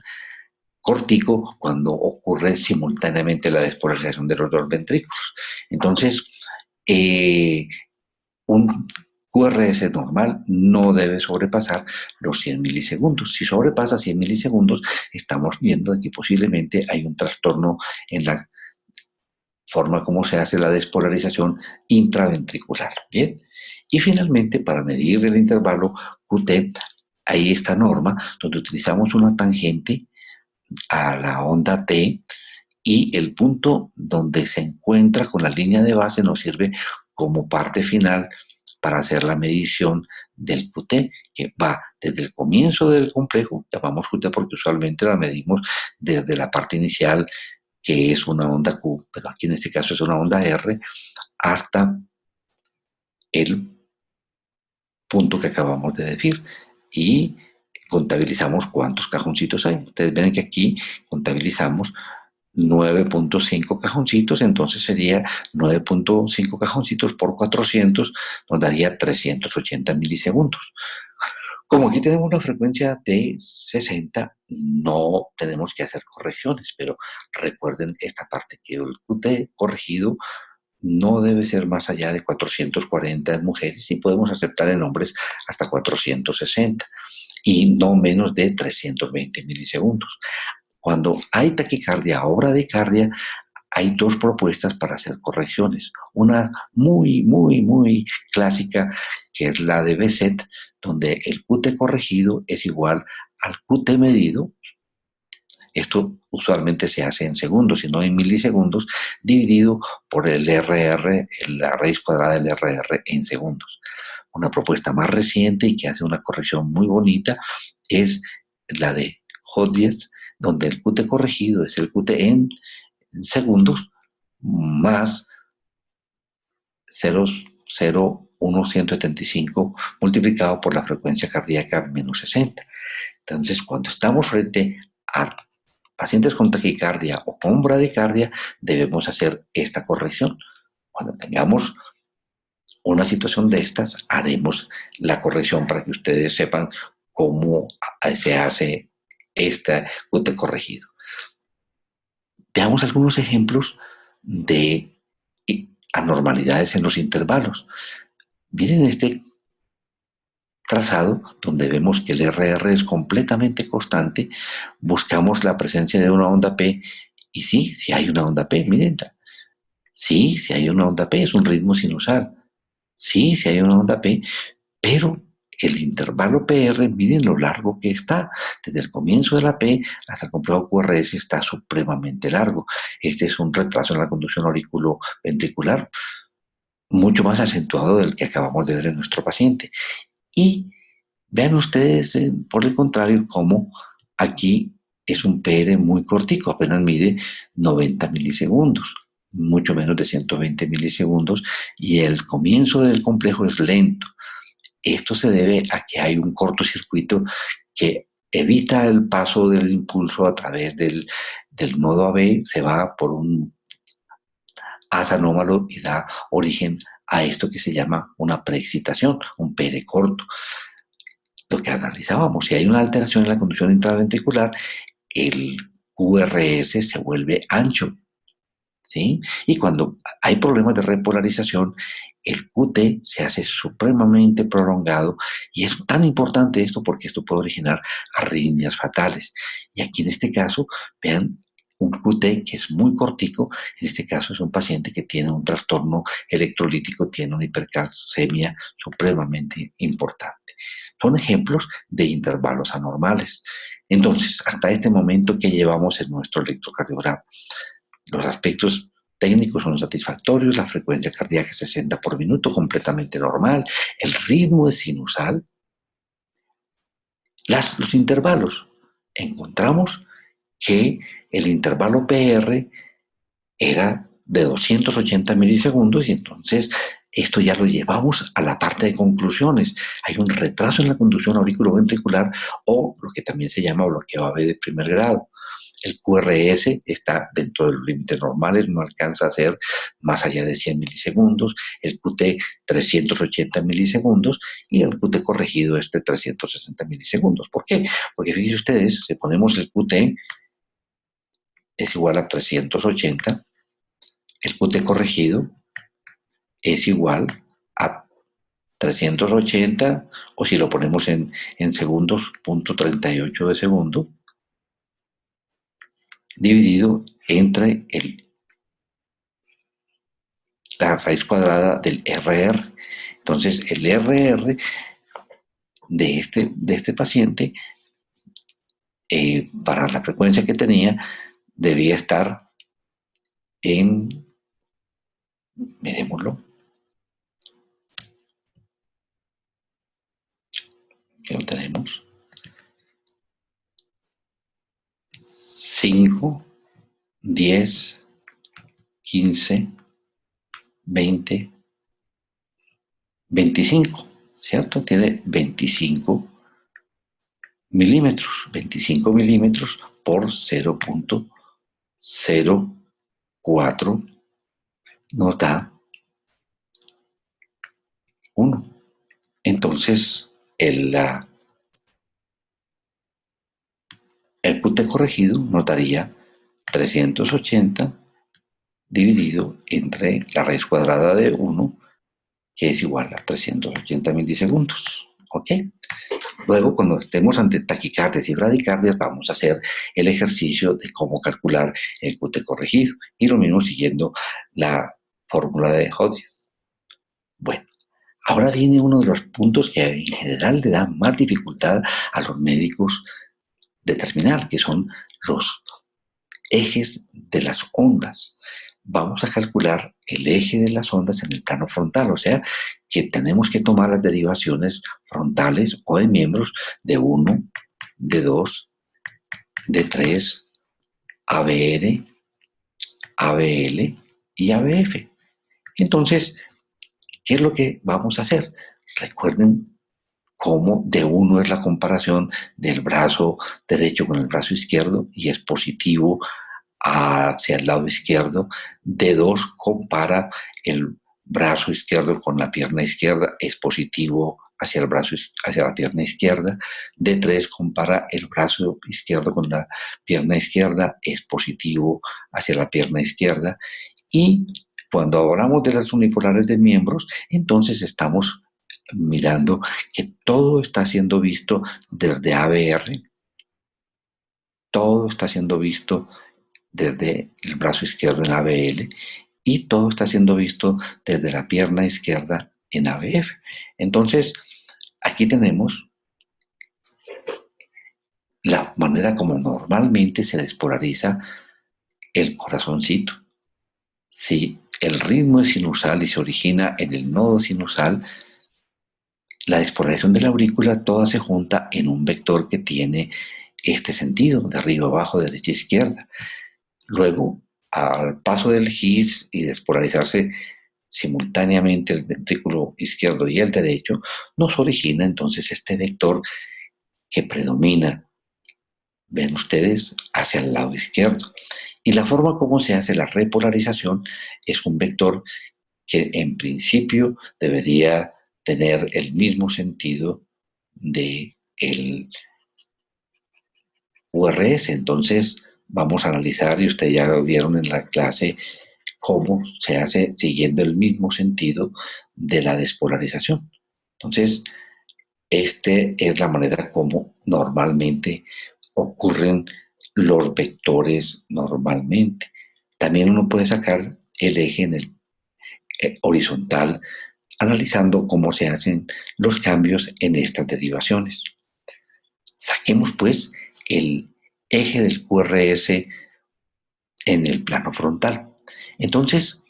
Speaker 1: cortico cuando ocurre simultáneamente la despolarización de los dos ventrículos. Entonces, un QRS normal no debe sobrepasar los 100 milisegundos. Si sobrepasa 100 milisegundos, estamos viendo que posiblemente hay un trastorno en la forma como se hace la despolarización intraventricular. Bien. Y finalmente, para medir el intervalo QT, hay esta norma donde utilizamos una tangente a la onda T y el punto donde se encuentra con la línea de base nos sirve como parte final para hacer la medición del QT, que va desde el comienzo del complejo, llamamos QT porque usualmente la medimos desde la parte inicial, que es una onda Q, pero aquí en este caso es una onda R, hasta el punto que acabamos de decir. Y contabilizamos cuántos cajoncitos hay. Ustedes ven que aquí contabilizamos 9.5 cajoncitos, entonces sería 9.5 cajoncitos por 400, nos daría 380 milisegundos. Como aquí tenemos una frecuencia de 60, no tenemos que hacer correcciones, pero recuerden esta parte que el QT corregido no debe ser más allá de 440 en mujeres y podemos aceptar en hombres hasta 460 y no menos de 320 milisegundos. Cuando hay taquicardia o bradicardia, hay dos propuestas para hacer correcciones. Una muy, muy, muy clásica, que es la de Besset, donde el QT corregido es igual al QT medido. Esto usualmente se hace en segundos y no en milisegundos, dividido por el RR, la raíz cuadrada del RR en segundos. Una propuesta más reciente y que hace una corrección muy bonita es la de Hodges, donde el QT corregido es el QT en segundos más 0,01175 multiplicado por la frecuencia cardíaca menos 60. Entonces, cuando estamos frente a pacientes con taquicardia o con bradicardia, debemos hacer esta corrección. Cuando tengamos una situación de estas, haremos la corrección para que ustedes sepan cómo se hace este QT corregido. Veamos algunos ejemplos de anormalidades en los intervalos. Miren este trazado donde vemos que el RR es completamente constante, buscamos la presencia de una onda P y sí, sí hay una onda P, miren, sí, sí hay una onda P, es un ritmo sinusal, sí, sí hay una onda P, pero el intervalo PR, miren lo largo que está. Desde el comienzo de la P hasta el complejo QRS está supremamente largo. Este es un retraso en la conducción auriculoventricular mucho más acentuado del que acabamos de ver en nuestro paciente. Y vean ustedes, por el contrario, cómo aquí es un PR muy cortico, apenas mide 90 milisegundos, mucho menos de 120 milisegundos, y el comienzo del complejo es lento. Esto se debe a que hay un cortocircuito que evita el paso del impulso a través del nodo AB, se va por un haz anómalo y da origen a esto que se llama una preexcitación, un PR corto. Lo que analizábamos, si hay una alteración en la conducción intraventricular, el QRS se vuelve ancho, ¿sí? Y cuando hay problemas de repolarización, el QT se hace supremamente prolongado y es tan importante esto porque esto puede originar arritmias fatales. Y aquí en este caso, vean, un QT que es muy cortico, en este caso es un paciente que tiene un trastorno electrolítico, tiene una hipercalcemia supremamente importante. Son ejemplos de intervalos anormales. Entonces, hasta este momento que llevamos en nuestro electrocardiograma, los aspectos técnicos son satisfactorios, la frecuencia cardíaca es 60 por minuto, completamente normal, el ritmo es sinusal. Los intervalos, encontramos que el intervalo PR era de 280 milisegundos y entonces esto ya lo llevamos a la parte de conclusiones. Hay un retraso en la conducción auriculoventricular o lo que también se llama bloqueo AB de primer grado. El QRS está dentro de los límites normales, no alcanza a ser más allá de 100 milisegundos, el QT 380 milisegundos y el QT corregido es de 360 milisegundos. ¿Por qué? Porque fíjense ustedes, si ponemos el QT es igual a 380, el QT corregido es igual a 380, o si lo ponemos en segundos, 0.38 de segundo, dividido entre la raíz cuadrada del RR. Entonces, el RR de este paciente, para la frecuencia que tenía, debía estar en, miremoslo, que lo tenemos, 5, 10, 15, 20, 25, ¿cierto? Tiene 25 milímetros, 25 milímetros por 0.04 nos da 1. Entonces, el QT corregido nos daría 380 dividido entre la raíz cuadrada de 1, que es igual a 380 milisegundos. ¿Ok? Luego, cuando estemos ante taquicardias y bradicardias, vamos a hacer el ejercicio de cómo calcular el QT corregido. Y lo mismo siguiendo la fórmula de Hodges. Bueno, ahora viene uno de los puntos que en general le da más dificultad a los médicos determinar, que son los ejes de las ondas. Vamos a calcular el eje de las ondas en el plano frontal, o sea, que tenemos que tomar las derivaciones frontales o de miembros de 1, de 2, de 3, ABR, ABL y ABF. Entonces, ¿qué es lo que vamos a hacer? Recuerden cómo de 1 es la comparación del brazo derecho con el brazo izquierdo y es positivo hacia el lado izquierdo. De 2 compara el brazo izquierdo con la pierna izquierda, es positivo hacia el brazo, hacia la pierna izquierda. De 3 compara el brazo izquierdo con la pierna izquierda, es positivo hacia la pierna izquierda. Y cuando hablamos de las unipolares de miembros, entonces estamos mirando que todo está siendo visto desde ABR, todo está siendo visto desde el brazo izquierdo en ABL y todo está siendo visto desde la pierna izquierda en ABF. Entonces, aquí tenemos la manera como normalmente se despolariza el corazoncito. Si el ritmo es sinusal y se origina en el nodo sinusal, la despolarización de la aurícula toda se junta en un vector que tiene este sentido, de arriba abajo, derecha a izquierda. Luego, al paso del GIS y despolarizarse simultáneamente el ventrículo izquierdo y el derecho, nos origina entonces este vector que predomina, ven ustedes, hacia el lado izquierdo. Y la forma como se hace la repolarización es un vector que en principio debería tener el mismo sentido de el URS. Entonces vamos a analizar, y ustedes ya lo vieron en la clase, cómo se hace siguiendo el mismo sentido de la despolarización. Entonces, esta es la manera como normalmente ocurren los vectores normalmente. También uno puede sacar el eje en el horizontal analizando cómo se hacen los cambios en estas derivaciones. Saquemos pues el eje del QRS en el plano frontal. Entonces,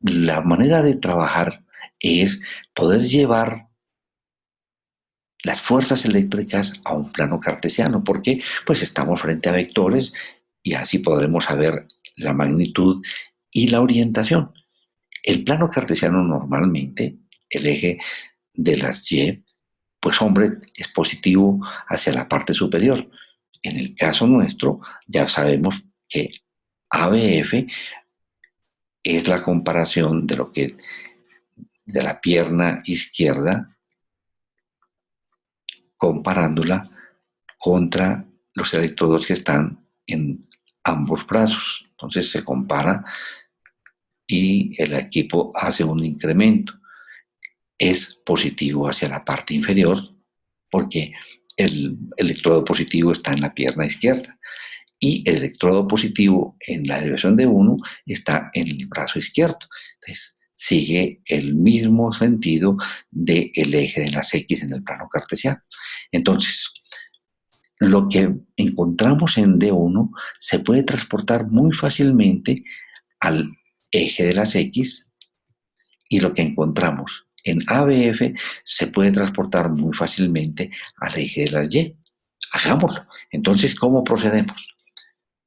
Speaker 1: la manera de trabajar es poder llevar las fuerzas eléctricas a un plano cartesiano. ¿Por qué? Pues estamos frente a vectores y así podremos saber la magnitud y la orientación. El plano cartesiano normalmente, el eje de las Y, pues hombre, es positivo hacia la parte superior. En el caso nuestro, ya sabemos que ABF es la comparación de lo que de la pierna izquierda comparándola contra los electrodos que están en ambos brazos. Entonces se compara y el equipo hace un incremento. Es positivo hacia la parte inferior porque el electrodo positivo está en la pierna izquierda y el electrodo positivo en la derivación de 1 está en el brazo izquierdo. Entonces, sigue el mismo sentido del eje de las X en el plano cartesiano. Entonces, lo que encontramos en D1 se puede transportar muy fácilmente al eje de las X y lo que encontramos en ABF se puede transportar muy fácilmente al eje de las Y. Hagámoslo. Entonces, ¿cómo procedemos?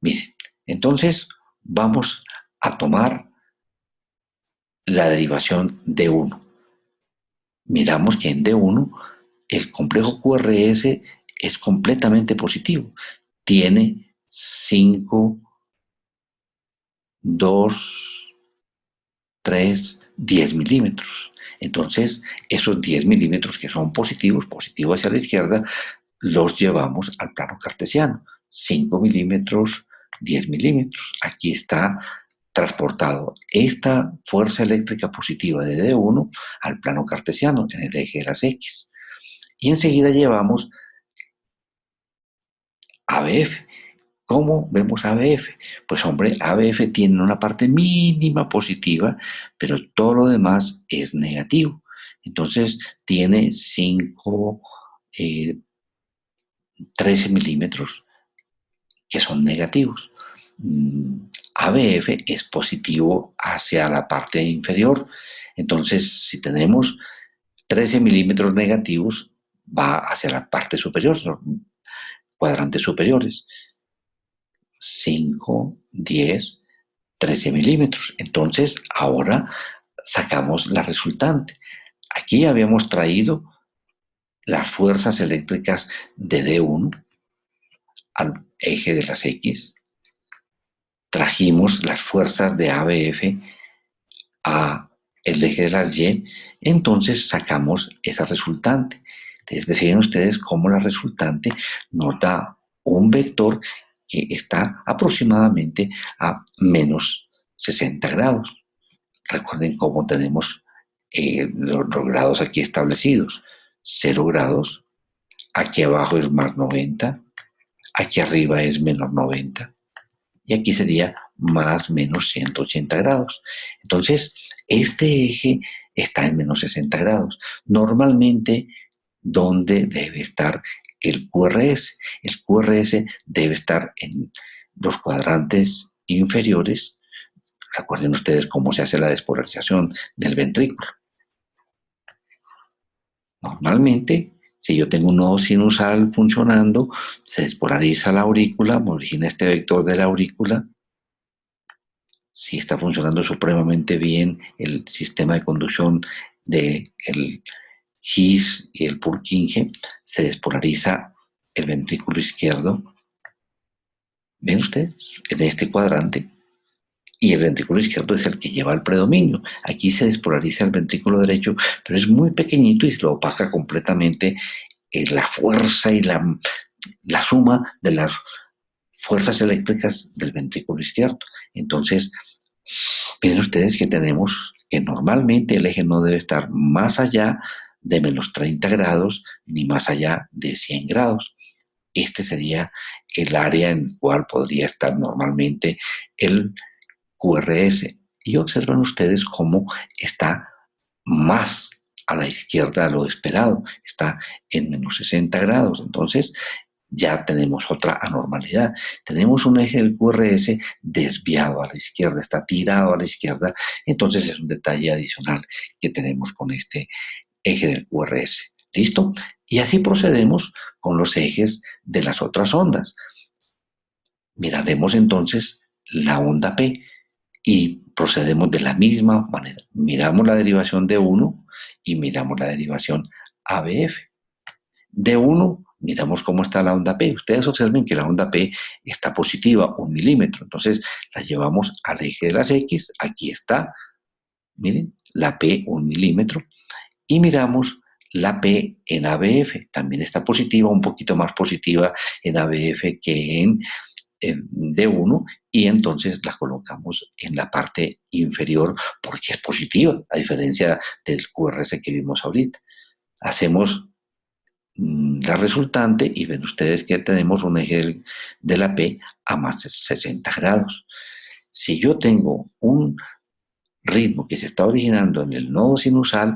Speaker 1: Miren, entonces vamos a tomar la derivación D1. Miramos que en D1 el complejo QRS es completamente positivo. Tiene 5, 2, 3, 10 milímetros. Entonces, esos 10 milímetros que son positivos, positivos hacia la izquierda, los llevamos al plano cartesiano. 5 milímetros, 10 milímetros. Aquí está transportado esta fuerza eléctrica positiva de D1 al plano cartesiano en el eje de las X. Y enseguida llevamos ABF. ¿Cómo vemos ABF? Pues hombre, ABF tiene una parte mínima positiva, pero todo lo demás es negativo. Entonces tiene 5, 13 milímetros que son negativos. ABF es positivo hacia la parte inferior. Entonces, si tenemos 13 milímetros negativos, va hacia la parte superior, los cuadrantes superiores. 5, 10, 13 milímetros. Entonces, ahora sacamos la resultante. Aquí habíamos traído las fuerzas eléctricas de D1 al eje de las X. Trajimos las fuerzas de ABF a el eje de las Y. Entonces sacamos esa resultante. Entonces, fíjense ustedes cómo la resultante nos da un vector que está aproximadamente a menos 60 grados. Recuerden cómo tenemos los grados aquí establecidos. 0 grados, aquí abajo es más 90, aquí arriba es menos 90 y aquí sería más menos 180 grados. Entonces, este eje está en menos 60 grados. Normalmente, ¿dónde debe estar el QRS? El QRS debe estar en los cuadrantes inferiores. Recuerden ustedes cómo se hace la despolarización del ventrículo. Normalmente, si yo tengo un nodo sinusal funcionando, se despolariza la aurícula, me origina este vector de la aurícula. Si está funcionando supremamente bien el sistema de conducción del His y el Purkinje, se despolariza el ventrículo izquierdo. ¿Ven ustedes? En este cuadrante. Y el ventrículo izquierdo es el que lleva el predominio. Aquí se despolariza el ventrículo derecho, pero es muy pequeñito y se lo opaca completamente la fuerza y la suma de las fuerzas eléctricas del ventrículo izquierdo. Entonces, miren ustedes que tenemos que normalmente el eje no debe estar más allá de menos 30 grados ni más allá de 100 grados. Este sería el área en el cual podría estar normalmente el QRS. Y observan ustedes cómo está más a la izquierda de lo esperado. Está en menos 60 grados. Entonces, ya tenemos otra anormalidad. Tenemos un eje del QRS desviado a la izquierda, está tirado a la izquierda, entonces es un detalle adicional que tenemos con este eje del QRS. ¿Listo? Y así procedemos con los ejes de las otras ondas. Miraremos entonces la onda P y procedemos de la misma manera. Miramos la derivación de 1 y miramos la derivación ABF. De 1, miramos cómo está la onda P. Ustedes observen que la onda P está positiva, 1 milímetro. Entonces la llevamos al eje de las X. Aquí está, miren, la P, 1 milímetro. Y miramos la P en ABF. También está positiva, un poquito más positiva en ABF que en D1. Y entonces la colocamos en la parte inferior porque es positiva, a diferencia del QRS que vimos ahorita. Hacemos la resultante y ven ustedes que tenemos un eje de la P a más 60 grados. Si yo tengo un ritmo que se está originando en el nodo sinusal,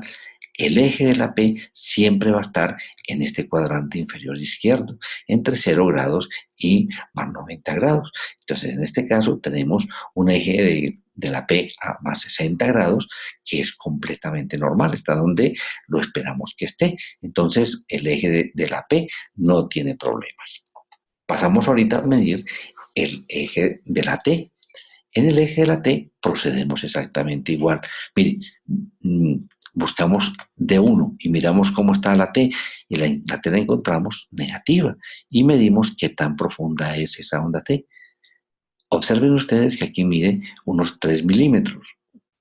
Speaker 1: el eje de la P siempre va a estar en este cuadrante inferior izquierdo, entre 0 grados y más 90 grados. Entonces, en este caso tenemos un eje de la P a más 60 grados, que es completamente normal, está donde lo esperamos que esté. Entonces, el eje de la P no tiene problemas. Pasamos ahorita a medir el eje de la T. En el eje de la T procedemos exactamente igual. Miren, buscamos D1 y miramos cómo está la T, y la T la encontramos negativa y medimos qué tan profunda es esa onda T. Observen ustedes que aquí mide unos 3 milímetros.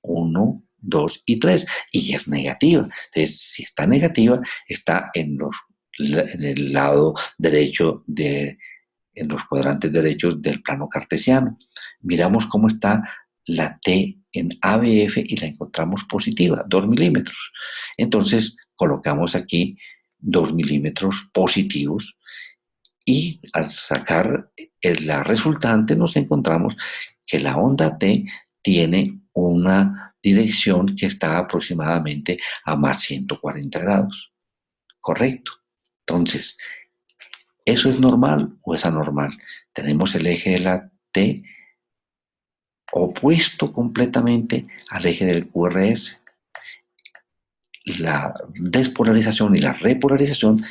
Speaker 1: 1, 2 y 3. Y es negativa. Entonces, si está negativa, está en el lado derecho en los cuadrantes derechos del plano cartesiano. Miramos cómo está la T en ABF y la encontramos positiva, 2 milímetros. Entonces, colocamos aquí 2 milímetros positivos y al sacar la resultante nos encontramos que la onda T tiene una dirección que está aproximadamente a más 140 grados. ¿Correcto? Entonces, ¿eso es normal o es anormal? Tenemos el eje de la T opuesto completamente al eje del QRS. La despolarización y la repolarización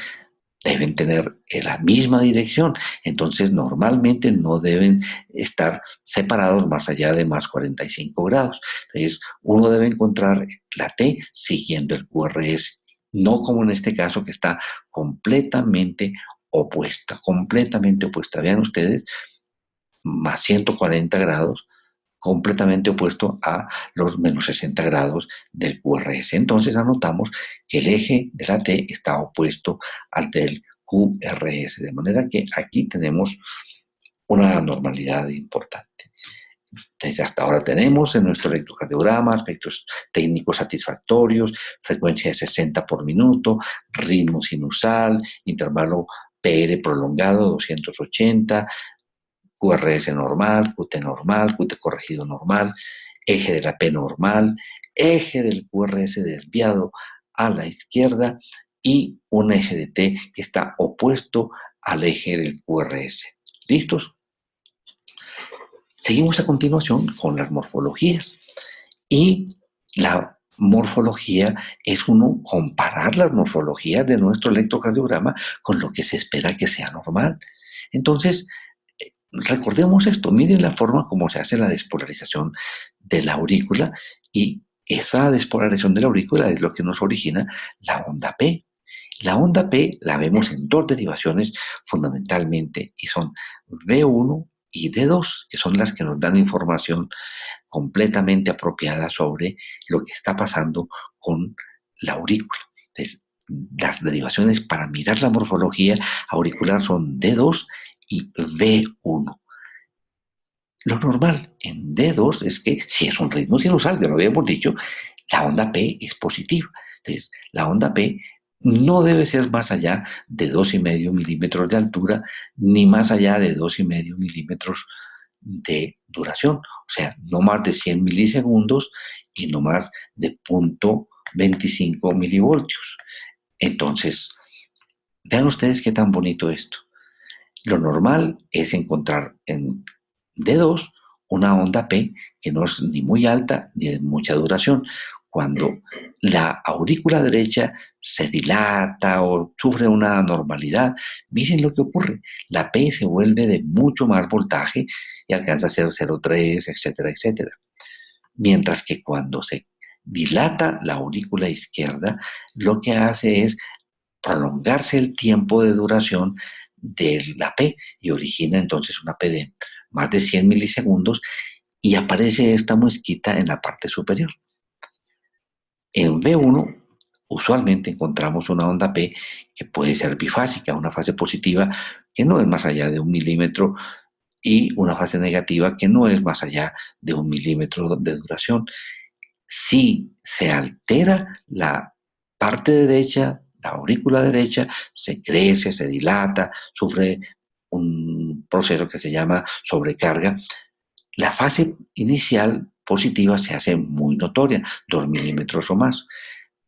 Speaker 1: deben tener la misma dirección. Entonces, normalmente no deben estar separados más allá de más 45 grados. Entonces, uno debe encontrar la T siguiendo el QRS, no como en este caso que está completamente opuesta, completamente opuesta. Vean ustedes, más 140 grados, completamente opuesto a los menos 60 grados del QRS. Entonces anotamos que el eje de la T está opuesto al del QRS, de manera que aquí tenemos una anormalidad importante. Entonces, hasta ahora tenemos en nuestro electrocardiograma aspectos técnicos satisfactorios, frecuencia de 60 por minuto, ritmo sinusal, intervalo PR prolongado 280, QRS normal, QT normal, QT corregido normal, eje de la P normal, eje del QRS desviado a la izquierda y un eje de T que está opuesto al eje del QRS. ¿Listos? Seguimos a continuación con las morfologías. Y la morfología es uno comparar las morfologías de nuestro electrocardiograma con lo que se espera que sea normal. Entonces, recordemos esto, miren la forma como se hace la despolarización de la aurícula y esa despolarización de la aurícula es lo que nos origina la onda P. La onda P la vemos en dos derivaciones fundamentalmente y son V1 y D2, que son las que nos dan información completamente apropiada sobre lo que está pasando con la aurícula. Entonces, las derivaciones para mirar la morfología auricular son D2 y V1. Lo normal en D2 es que si es un ritmo sinusal, ya lo habíamos dicho, la onda P es positiva. Entonces, la onda P no debe ser más allá de 2,5 milímetros de altura, ni más allá de 2,5 milímetros de duración. O sea, no más de 100 milisegundos y no más de 0,25 milivoltios. Entonces, vean ustedes qué tan bonito esto. Lo normal es encontrar en D2 una onda P que no es ni muy alta ni de mucha duración. Cuando la aurícula derecha se dilata o sufre una anormalidad, miren lo que ocurre. La P se vuelve de mucho más voltaje y alcanza a ser 0,3, etcétera, etcétera. Mientras que cuando se dilata la aurícula izquierda, lo que hace es prolongarse el tiempo de duración de la P y origina entonces una P de más de 100 milisegundos y aparece esta muesquita en la parte superior. En V1 usualmente encontramos una onda P que puede ser bifásica, una fase positiva que no es más allá de 1 milímetro y una fase negativa que no es más allá de 1 milímetro de duración. Si se altera la parte derecha, la aurícula derecha, se crece, se dilata, sufre un proceso que se llama sobrecarga. La fase inicial positiva se hace muy notoria, 2 milímetros o más,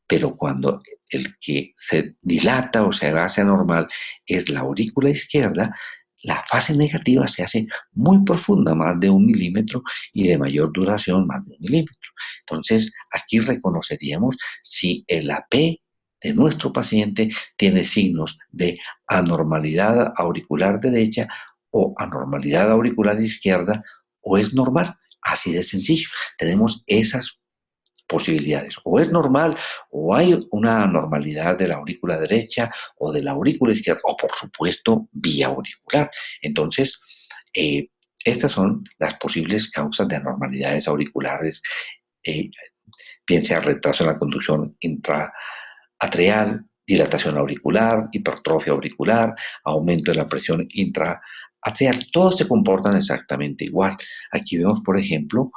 Speaker 1: pero cuando el que se dilata o se hace anormal es la aurícula izquierda, la fase negativa se hace muy profunda, más de 1 milímetro, y de mayor duración, más de 1 milímetro. Entonces, aquí reconoceríamos si el AP de nuestro paciente tiene signos de anormalidad auricular derecha o anormalidad auricular izquierda o es normal. Así de sencillo. Tenemos esas posibilidades. O es normal, o hay una anormalidad de la aurícula derecha o de la aurícula izquierda, o por supuesto, vía auricular. Entonces, estas son las posibles causas de anormalidades auriculares, eh, bien sea retraso en la conducción intraatrial, dilatación auricular, hipertrofia auricular, aumento de la presión intraatrial. Todos se comportan exactamente igual. Aquí vemos, por ejemplo,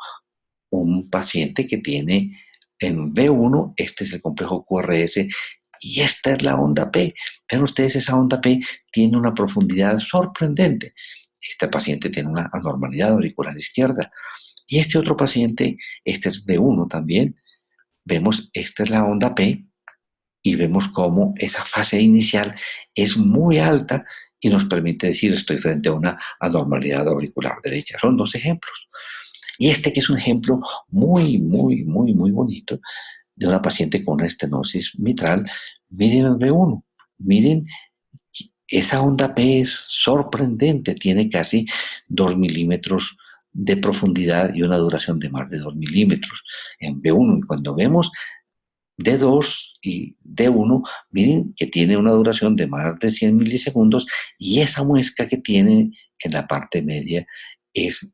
Speaker 1: un paciente que tiene en B1, este es el complejo QRS y esta es la onda P. Vean ustedes, esa onda P tiene una profundidad sorprendente. Este paciente tiene una anormalidad auricular izquierda. Y este otro paciente, este es B1 también, vemos, esta es la onda P y vemos cómo esa fase inicial es muy alta y nos permite decir estoy frente a una anormalidad auricular derecha. Son dos ejemplos. Y este que es un ejemplo muy, muy, muy, muy bonito de una paciente con una estenosis mitral, miren el B1, miren, esa onda P es sorprendente, tiene casi 2 milímetros de profundidad y una duración de más de 2 milímetros en B1. Y cuando vemos D2 y D1, miren que tiene una duración de más de 100 milisegundos y esa muesca que tiene en la parte media es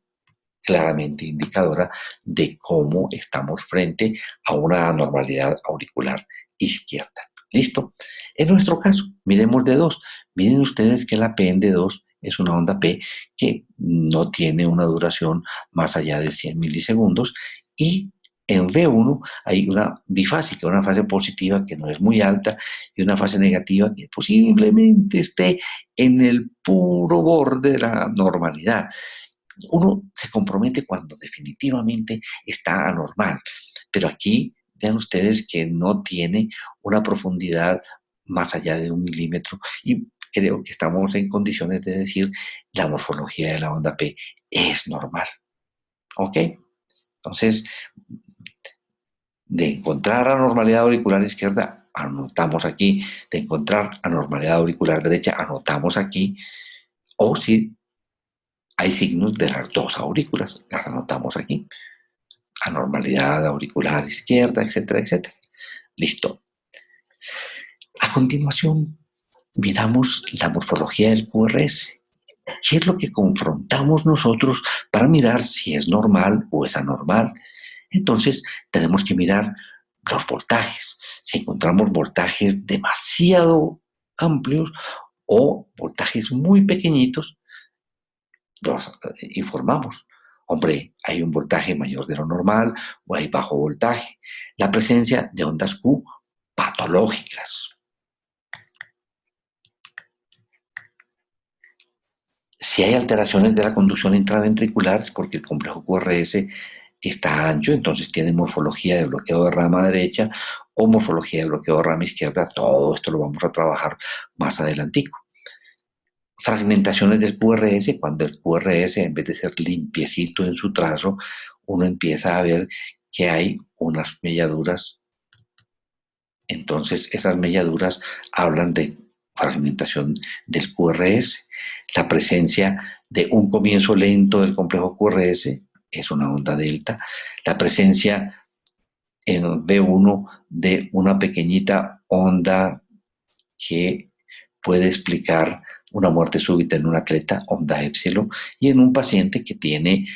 Speaker 1: claramente indicadora de cómo estamos frente a una anormalidad auricular izquierda. ¿Listo? En nuestro caso, miremos D2. Miren ustedes que la P en D2 es una onda P que no tiene una duración más allá de 100 milisegundos. Y en V1 hay una bifásica, una fase positiva que no es muy alta y una fase negativa que posiblemente esté en el puro borde de la normalidad. Uno se compromete cuando definitivamente está anormal, pero aquí vean ustedes que no tiene una profundidad más allá de 1 milímetro y creo que estamos en condiciones de decir la morfología de la onda P es normal. ¿Ok? Entonces, de encontrar anormalidad auricular izquierda, anotamos aquí. De encontrar anormalidad auricular derecha, anotamos aquí. O si hay signos de las dos aurículas, las anotamos aquí. Anormalidad auricular izquierda, etcétera, etcétera. Listo. A continuación, miramos la morfología del QRS. ¿Qué es lo que confrontamos nosotros para mirar si es normal o es anormal? Entonces, tenemos que mirar los voltajes. Si encontramos voltajes demasiado amplios o voltajes muy pequeñitos, los informamos. Hombre, hay un voltaje mayor de lo normal o hay bajo voltaje. La presencia de ondas Q patológicas. Si hay alteraciones de la conducción intraventricular, es porque el complejo QRS está ancho, entonces tiene morfología de bloqueo de rama derecha o morfología de bloqueo de rama izquierda. Todo esto lo vamos a trabajar más adelantico. Fragmentaciones del QRS, cuando el QRS, en vez de ser limpiecito en su trazo, uno empieza a ver que hay unas melladuras. Entonces, esas melladuras hablan de fragmentación del QRS. La presencia de un comienzo lento del complejo QRS es una onda delta. La presencia en B1 de una pequeñita onda que puede explicar una muerte súbita en un atleta, onda épsilon, y en un paciente que tiene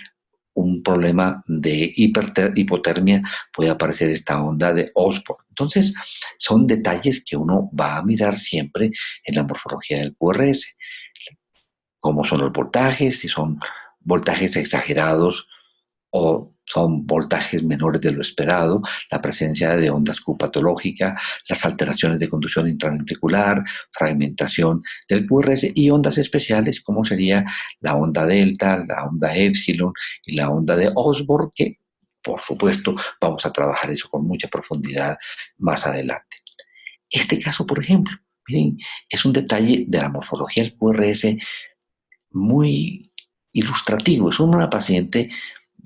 Speaker 1: un problema de hipotermia puede aparecer esta onda de Osborn. Entonces, son detalles que uno va a mirar siempre en la morfología del QRS. Cómo son los voltajes, si son voltajes exagerados o son voltajes menores de lo esperado, la presencia de ondas Q patológica, las alteraciones de conducción intraventricular, fragmentación del QRS y ondas especiales como sería la onda delta, la onda epsilon y la onda de Osborn, que por supuesto vamos a trabajar eso con mucha profundidad más adelante. Este caso, por ejemplo, miren, es un detalle de la morfología del QRS muy ilustrativo. Es una paciente,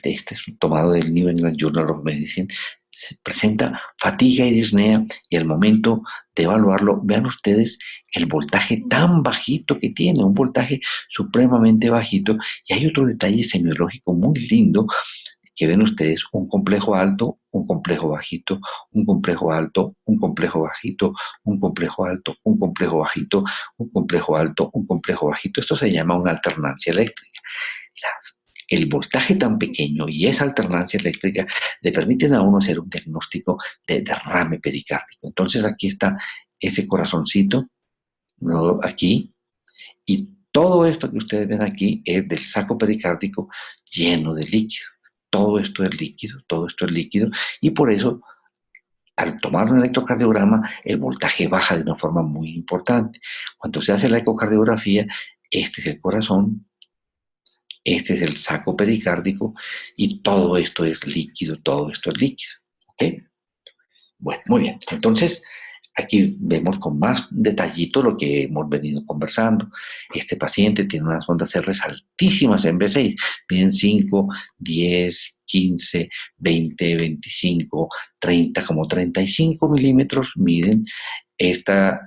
Speaker 1: este es tomado del New England Journal of Medicine, se presenta fatiga y disnea y al momento de evaluarlo, vean ustedes el voltaje tan bajito que tiene, un voltaje supremamente bajito. Y hay otro detalle semiológico muy lindo que ven ustedes, un complejo alto, un complejo bajito, un complejo alto, un complejo bajito, un complejo alto, un complejo bajito, un complejo alto, un complejo bajito. Esto se llama una alternancia eléctrica. El voltaje tan pequeño y esa alternancia eléctrica le permiten a uno hacer un diagnóstico de derrame pericárdico. Entonces aquí está ese corazoncito, ¿no? Aquí, y todo esto que ustedes ven aquí es del saco pericárdico lleno de líquido. Todo esto es líquido, todo esto es líquido, y por eso al tomar un electrocardiograma el voltaje baja de una forma muy importante. Cuando se hace la ecocardiografía, este es el corazón, este es el saco pericárdico y todo esto es líquido, todo esto es líquido. ¿Ok? Bueno, muy bien. Entonces, aquí vemos con más detallito lo que hemos venido conversando. Este paciente tiene unas ondas R altísimas en B6. Miden 5, 10, 15, 20, 25, 30, como 35 milímetros miden esta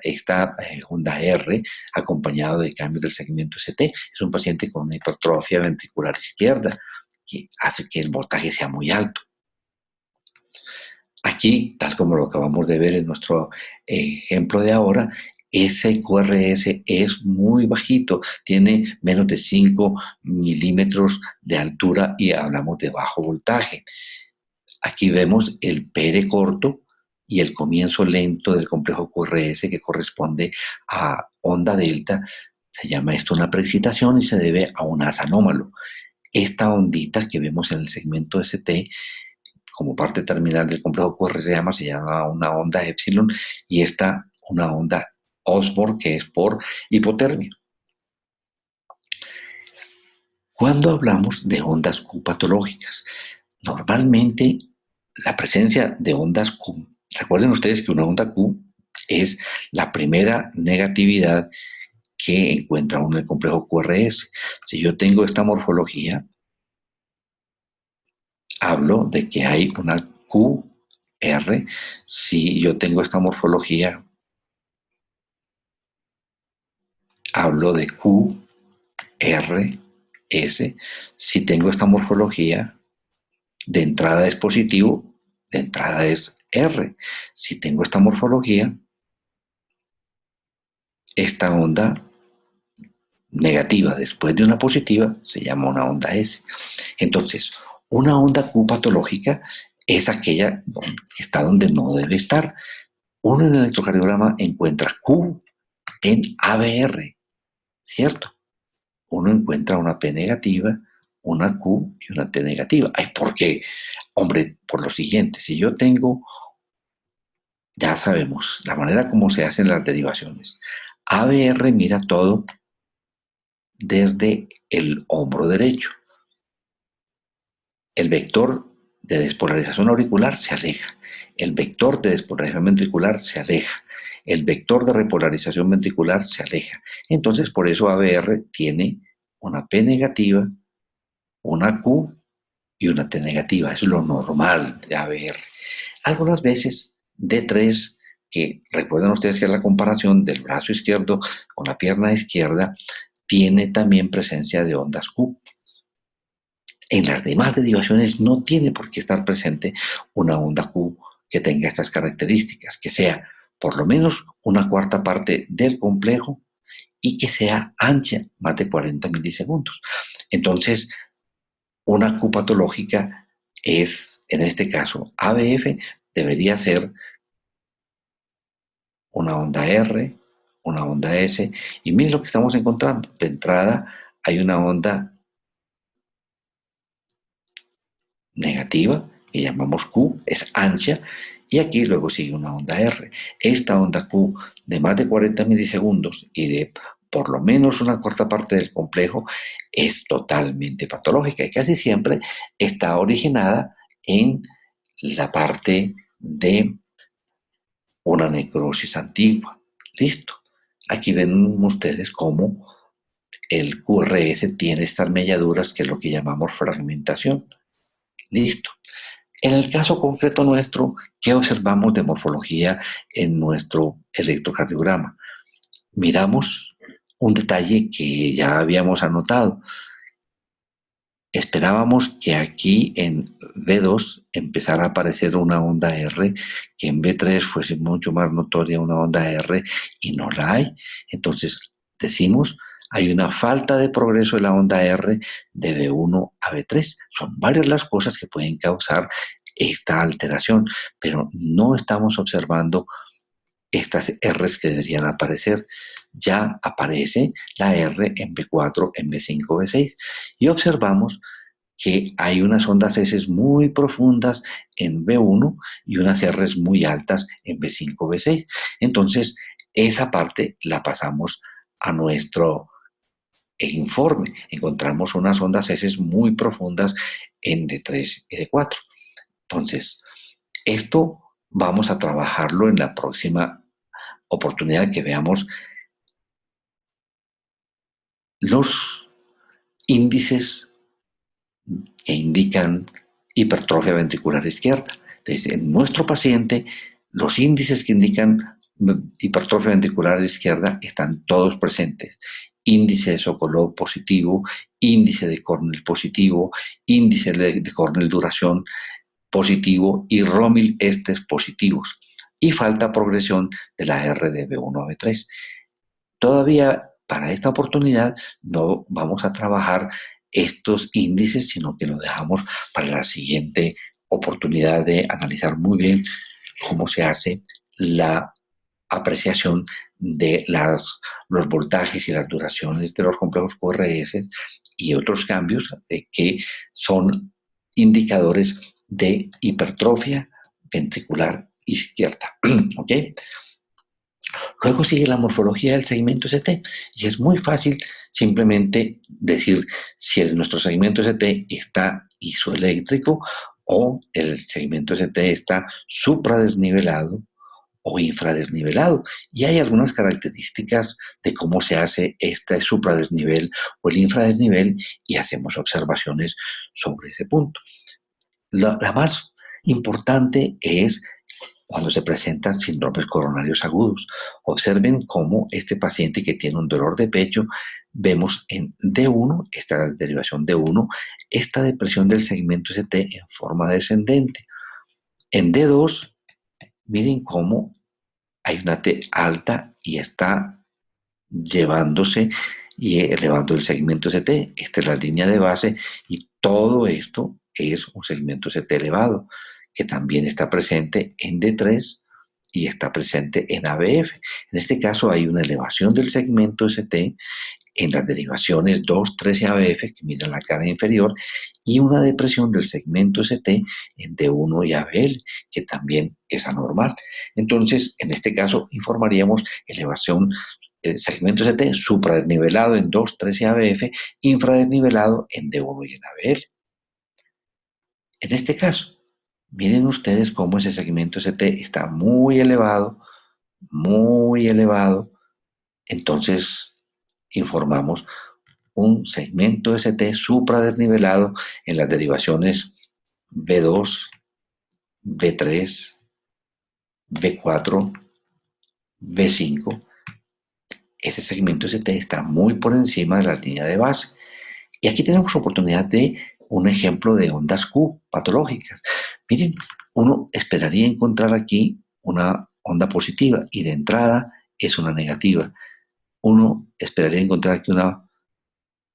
Speaker 1: onda R acompañado de cambios del segmento ST. Es un paciente con una hipertrofia ventricular izquierda que hace que el voltaje sea muy alto. Aquí, tal como lo acabamos de ver en nuestro ejemplo de ahora, ese QRS es muy bajito, tiene menos de 5 milímetros de altura y hablamos de bajo voltaje. Aquí vemos el PR corto y el comienzo lento del complejo QRS que corresponde a onda delta Se llama esto una preexcitación y se debe a un haz anómalo. Esta ondita que vemos en el segmento ST como parte terminal del complejo QR se llama una onda epsilon, y esta una onda Osborn, que es por hipotermia. Cuando hablamos de ondas Q patológicas, normalmente la presencia de ondas Q, recuerden ustedes que una onda Q es la primera negatividad que encuentra uno en el complejo QRS. Si yo tengo esta morfología, hablo de que hay una QR. Si yo tengo esta morfología, hablo de QRS. Si tengo esta morfología, de entrada es positivo, de entrada es R. Si tengo esta morfología, esta onda negativa después de una positiva se llama una onda S. Entonces, una onda Q patológica es aquella que está donde no debe estar. Uno en el electrocardiograma encuentra Q en ABR, ¿cierto? Uno encuentra una P negativa, una Q y una T negativa. Ay, ¿por qué? Hombre, por lo siguiente, si yo tengo, ya sabemos, la manera como se hacen las derivaciones. ABR mira todo desde el hombro derecho. El vector de despolarización auricular se aleja. El vector de despolarización ventricular se aleja. El vector de repolarización ventricular se aleja. Entonces, por eso ABR tiene una P negativa, una Q y una T negativa. Eso es lo normal de ABR. Algunas veces D3, que recuerdan ustedes que es la comparación del brazo izquierdo con la pierna izquierda, tiene también presencia de ondas Q. En las demás derivaciones no tiene por qué estar presente una onda Q que tenga estas características, que sea por lo menos una cuarta parte del complejo y que sea ancha, más de 40 milisegundos. Entonces, una Q patológica es, en este caso, ABF, debería ser una onda R, una onda S, y miren lo que estamos encontrando. De entrada hay una onda negativa, que llamamos Q, es ancha, y aquí luego sigue una onda R. Esta onda Q de más de 40 milisegundos y de por lo menos una cuarta parte del complejo es totalmente patológica y casi siempre está originada en la parte de una necrosis antigua. Listo. Aquí ven ustedes cómo el QRS tiene estas melladuras, que es lo que llamamos fragmentación. Listo. En el caso concreto nuestro, ¿qué observamos de morfología en nuestro electrocardiograma? Miramos un detalle que ya habíamos anotado. Esperábamos que aquí en V2 empezara a aparecer una onda R, que en V3 fuese mucho más notoria una onda R, y no la hay. Entonces decimos, hay una falta de progreso de la onda R de V1 a V3. Son varias las cosas que pueden causar esta alteración, pero no estamos observando estas R's que deberían aparecer. Ya aparece la R en B4, en B5, B6, y observamos que hay unas ondas S muy profundas en B1 y unas R's muy altas en B5, B6. Entonces, esa parte la pasamos a nuestro informe. Encontramos unas ondas S muy profundas en D3 y D4. Entonces, esto vamos a trabajarlo en la próxima oportunidad que veamos los índices que indican hipertrofia ventricular izquierda. Entonces, en nuestro paciente, los índices que indican hipertrofia ventricular izquierda están todos presentes. Índice de Sokolov positivo, índice de Cornell positivo, índice de Cornell duración positivo y Romil Estes positivos. Y falta progresión de la R de B1 a B3. Todavía para esta oportunidad no vamos a trabajar estos índices, sino que lo dejamos para la siguiente oportunidad de analizar muy bien cómo se hace la apreciación de los voltajes y las duraciones de los complejos QRS y otros cambios que son indicadores de hipertrofia ventricular izquierda. ¿Ok? Luego sigue la morfología del segmento ST y es muy fácil simplemente decir si nuestro segmento ST está isoeléctrico o el segmento ST está supradesnivelado o infradesnivelado. Y hay algunas características de cómo se hace este supradesnivel o el infradesnivel y hacemos observaciones sobre ese punto. La más importante es cuando se presentan síndromes coronarios agudos. Observen cómo este paciente que tiene un dolor de pecho, vemos en D1, esta es la derivación D1, esta depresión del segmento ST en forma descendente. En D2, miren cómo hay una T alta y está llevándose y elevando el segmento ST. Esta es la línea de base y todo esto es un segmento ST elevado que también está presente en D3 y está presente en ABF. En este caso hay una elevación del segmento ST en las derivaciones 2, 3 y ABF que miran la cara inferior y una depresión del segmento ST en D1 y ABL que también es anormal. Entonces, en este caso informaríamos elevación segmento ST supradesnivelado en 2, 3 y ABF, infradesnivelado en D1 y en ABL. En este caso, miren ustedes cómo ese segmento ST está muy elevado, entonces informamos un segmento ST supradesnivelado en las derivaciones B2, B3, B4, B5. Ese segmento ST está muy por encima de la línea de base. Y aquí tenemos oportunidad de un ejemplo de ondas Q patológicas. Miren, uno esperaría encontrar aquí una onda positiva y de entrada es una negativa. Uno esperaría encontrar aquí una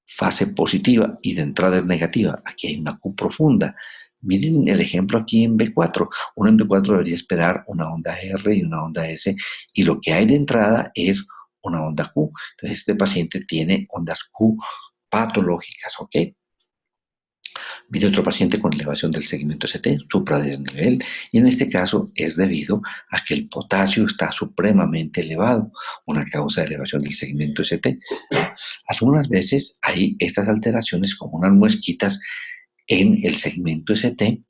Speaker 1: fase positiva y de entrada es negativa. Aquí hay una Q profunda. Miren el ejemplo aquí en B4. Uno en B4 debería esperar una onda R y una onda S y lo que hay de entrada es una onda Q. Entonces este paciente tiene ondas Q patológicas, ¿ok? Mire otro paciente con elevación del segmento ST, supradesnivel, y en este caso es debido a que el potasio está supremamente elevado, una causa de elevación del segmento ST. Algunas veces hay estas alteraciones como unas muesquitas en el segmento ST,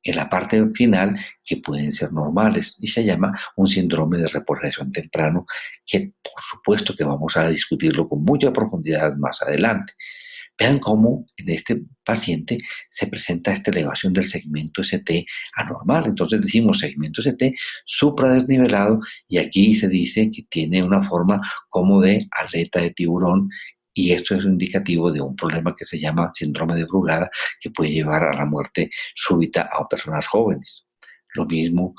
Speaker 1: en la parte final, que pueden ser normales y se llama un síndrome de repolarización temprano, que por supuesto que vamos a discutirlo con mucha profundidad más adelante. Vean cómo en este paciente se presenta esta elevación del segmento ST anormal. Entonces decimos segmento ST supradesnivelado y aquí se dice que tiene una forma como de aleta de tiburón y esto es indicativo de un problema que se llama síndrome de Brugada que puede llevar a la muerte súbita a personas jóvenes. Lo mismo,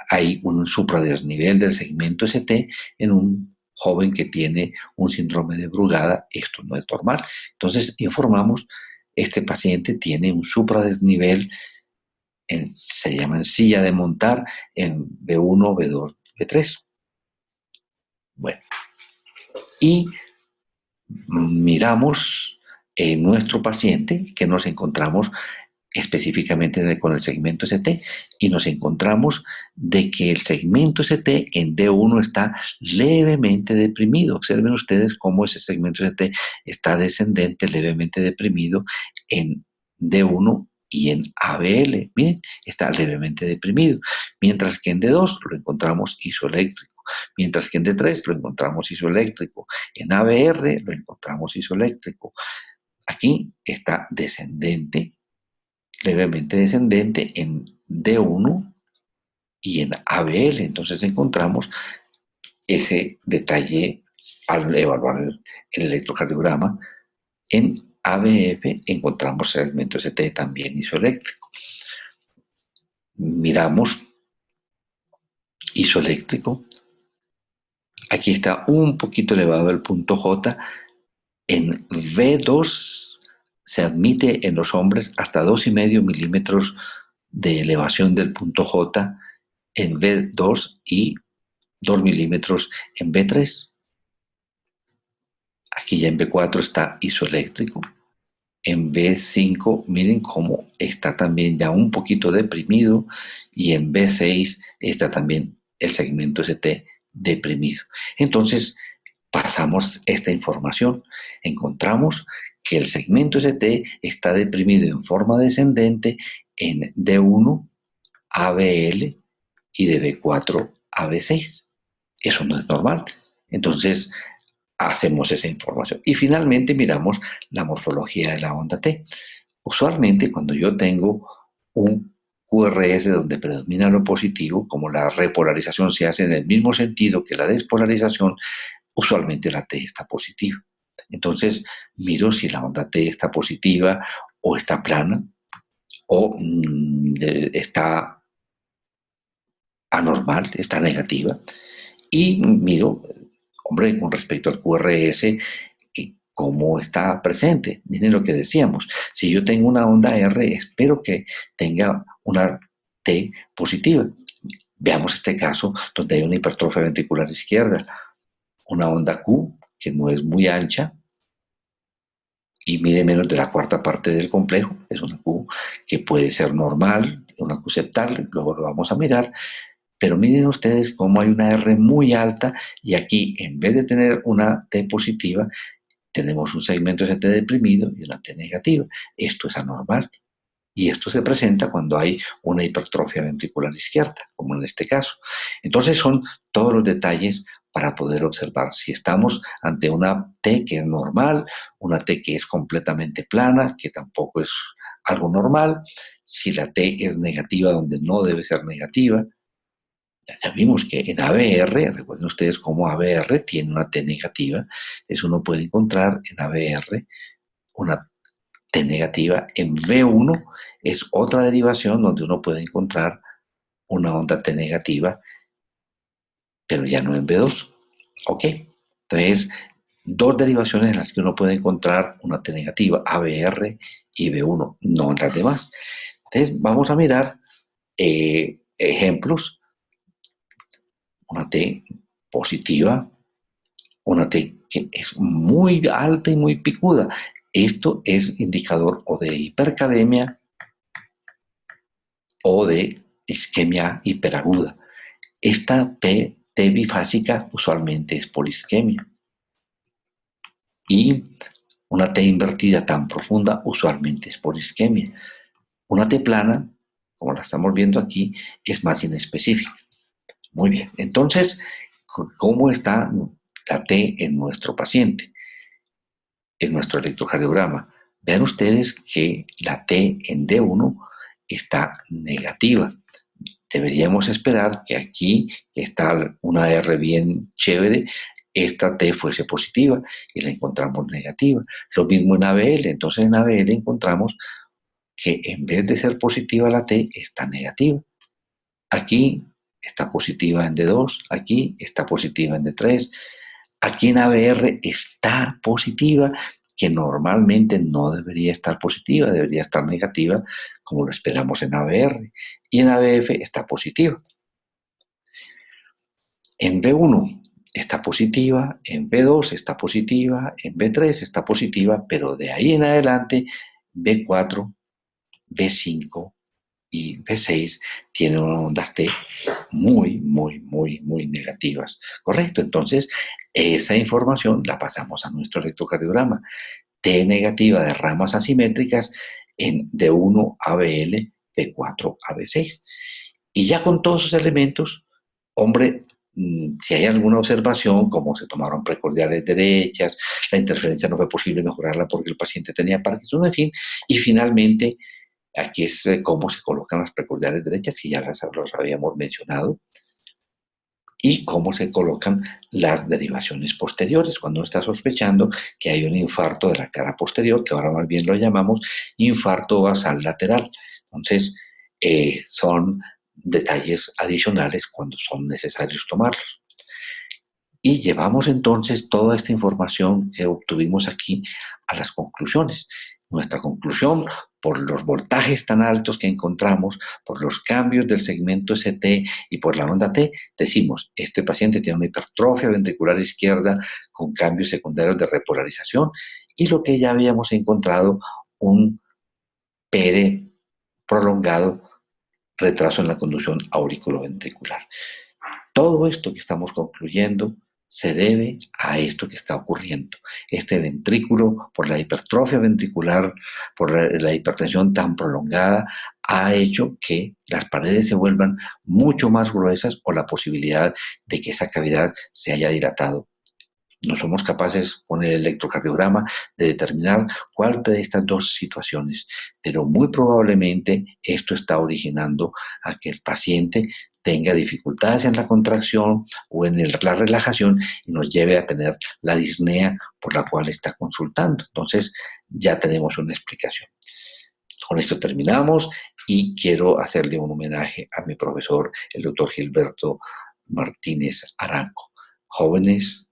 Speaker 1: hay un supradesnivel del segmento ST en un joven que tiene un síndrome de Brugada, esto no es normal. Entonces informamos, este paciente tiene un supradesnivel, se llama en silla de montar, en B1, B2, B3. Bueno, y miramos nuestro paciente que nos encontramos específicamente con el segmento ST y nos encontramos de que el segmento ST en D1 está levemente deprimido. Observen ustedes cómo ese segmento ST está descendente, levemente deprimido en D1 y en ABL. Miren, está levemente deprimido. Mientras que en D2 lo encontramos isoeléctrico. Mientras que en D3 lo encontramos isoeléctrico. En ABR lo encontramos isoeléctrico. Aquí está descendente, levemente descendente en D1 y en ABL. Entonces encontramos ese detalle al evaluar el electrocardiograma. En ABF encontramos segmento ST también isoeléctrico. Miramos isoeléctrico. Aquí está un poquito elevado el punto J. En V2 se admite en los hombres hasta 2,5 milímetros de elevación del punto J en V2 y 2 milímetros en B3. Aquí ya en B4 está isoeléctrico. En B5, miren cómo está también ya un poquito deprimido. Y en B6 está también el segmento ST deprimido. Entonces, pasamos esta información. Encontramos que el segmento ST está deprimido en forma descendente en D1 a BL y de B4 a B6. Eso no es normal. Entonces, hacemos esa información. Y finalmente miramos la morfología de la onda T. Usualmente, cuando yo tengo un QRS donde predomina lo positivo, como la repolarización se hace en el mismo sentido que la despolarización, usualmente la T está positiva. Entonces, miro si la onda T está positiva o está plana o está anormal, está negativa. Y miro, hombre, con respecto al QRS, cómo está presente. Miren lo que decíamos. Si yo tengo una onda R, espero que tenga una T positiva. Veamos este caso donde hay una hipertrofia ventricular izquierda. Una onda Q, que no es muy ancha y mide menos de la cuarta parte del complejo. Es una Q que puede ser normal, una Q septal, luego lo vamos a mirar. Pero miren ustedes cómo hay una R muy alta y aquí, en vez de tener una T positiva, tenemos un segmento ST deprimido y una T negativa. Esto es anormal. Y esto se presenta cuando hay una hipertrofia ventricular izquierda, como en este caso. Entonces son todos los detalles para poder observar si estamos ante una T que es normal, una T que es completamente plana, que tampoco es algo normal, si la T es negativa donde no debe ser negativa. Ya vimos que en ABR, recuerden ustedes cómo ABR tiene una T negativa, eso uno puede encontrar en ABR una T negativa. En B1 es otra derivación donde uno puede encontrar una onda T negativa, pero ya no en B2. ¿Ok? Entonces, dos derivaciones en las que uno puede encontrar una T negativa, ABR y B1, no en las demás. Entonces, vamos a mirar ejemplos. Una T positiva, una T que es muy alta y muy picuda. Esto es indicador o de hipercalemia o de isquemia hiperaguda. Esta T bifásica usualmente es polisquemia. Y una T invertida tan profunda usualmente es polisquemia. Una T plana, como la estamos viendo aquí, es más inespecífica. Muy bien, entonces, ¿cómo está la T en nuestro paciente? En nuestro electrocardiograma. Vean ustedes que la T en D1 está negativa. Deberíamos esperar que aquí está una R bien chévere, esta T fuese positiva y la encontramos negativa. Lo mismo en ABL. Entonces en ABL encontramos que en vez de ser positiva la T, está negativa. Aquí está positiva en D2, aquí está positiva en D3, aquí en ABR está positiva, que normalmente no debería estar positiva, debería estar negativa, como lo esperamos en ABR, y en ABF está positiva. En B1 está positiva, en B2 está positiva, en B3 está positiva, pero de ahí en adelante B4, B5 y B6 tienen ondas T muy, muy, muy, muy negativas. ¿Correcto? Entonces, esa información la pasamos a nuestro electrocardiograma. T negativa de ramas asimétricas en D1 ABL, B4 AB6. Y ya con todos esos elementos, hombre, si hay alguna observación, como se tomaron precordiales derechas, la interferencia no fue posible mejorarla porque el paciente tenía Parkinson, en fin, y finalmente, aquí es cómo se colocan las precordiales derechas, que ya las habíamos mencionado, y cómo se colocan las derivaciones posteriores cuando uno está sospechando que hay un infarto de la cara posterior, que ahora más bien lo llamamos infarto basal lateral. Entonces, son detalles adicionales cuando son necesarios tomarlos. Y llevamos entonces toda esta información que obtuvimos aquí a las conclusiones. Nuestra conclusión por los voltajes tan altos que encontramos, por los cambios del segmento ST y por la onda T, decimos, este paciente tiene una hipertrofia ventricular izquierda con cambios secundarios de repolarización y lo que ya habíamos encontrado, un PR prolongado, retraso en la conducción auriculoventricular. Todo esto que estamos concluyendo se debe a esto que está ocurriendo. Este ventrículo, por la hipertrofia ventricular, por la hipertensión tan prolongada, ha hecho que las paredes se vuelvan mucho más gruesas o la posibilidad de que esa cavidad se haya dilatado. No somos capaces con el electrocardiograma de determinar cuál de estas dos situaciones, pero muy probablemente esto está originando a que el paciente tenga dificultades en la contracción o en la relajación y nos lleve a tener la disnea por la cual está consultando. Entonces ya tenemos una explicación. Con esto terminamos y quiero hacerle un homenaje a mi profesor, el doctor Gilberto Martínez Arango. Jóvenes,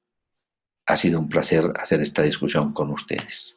Speaker 1: ha sido un placer hacer esta discusión con ustedes.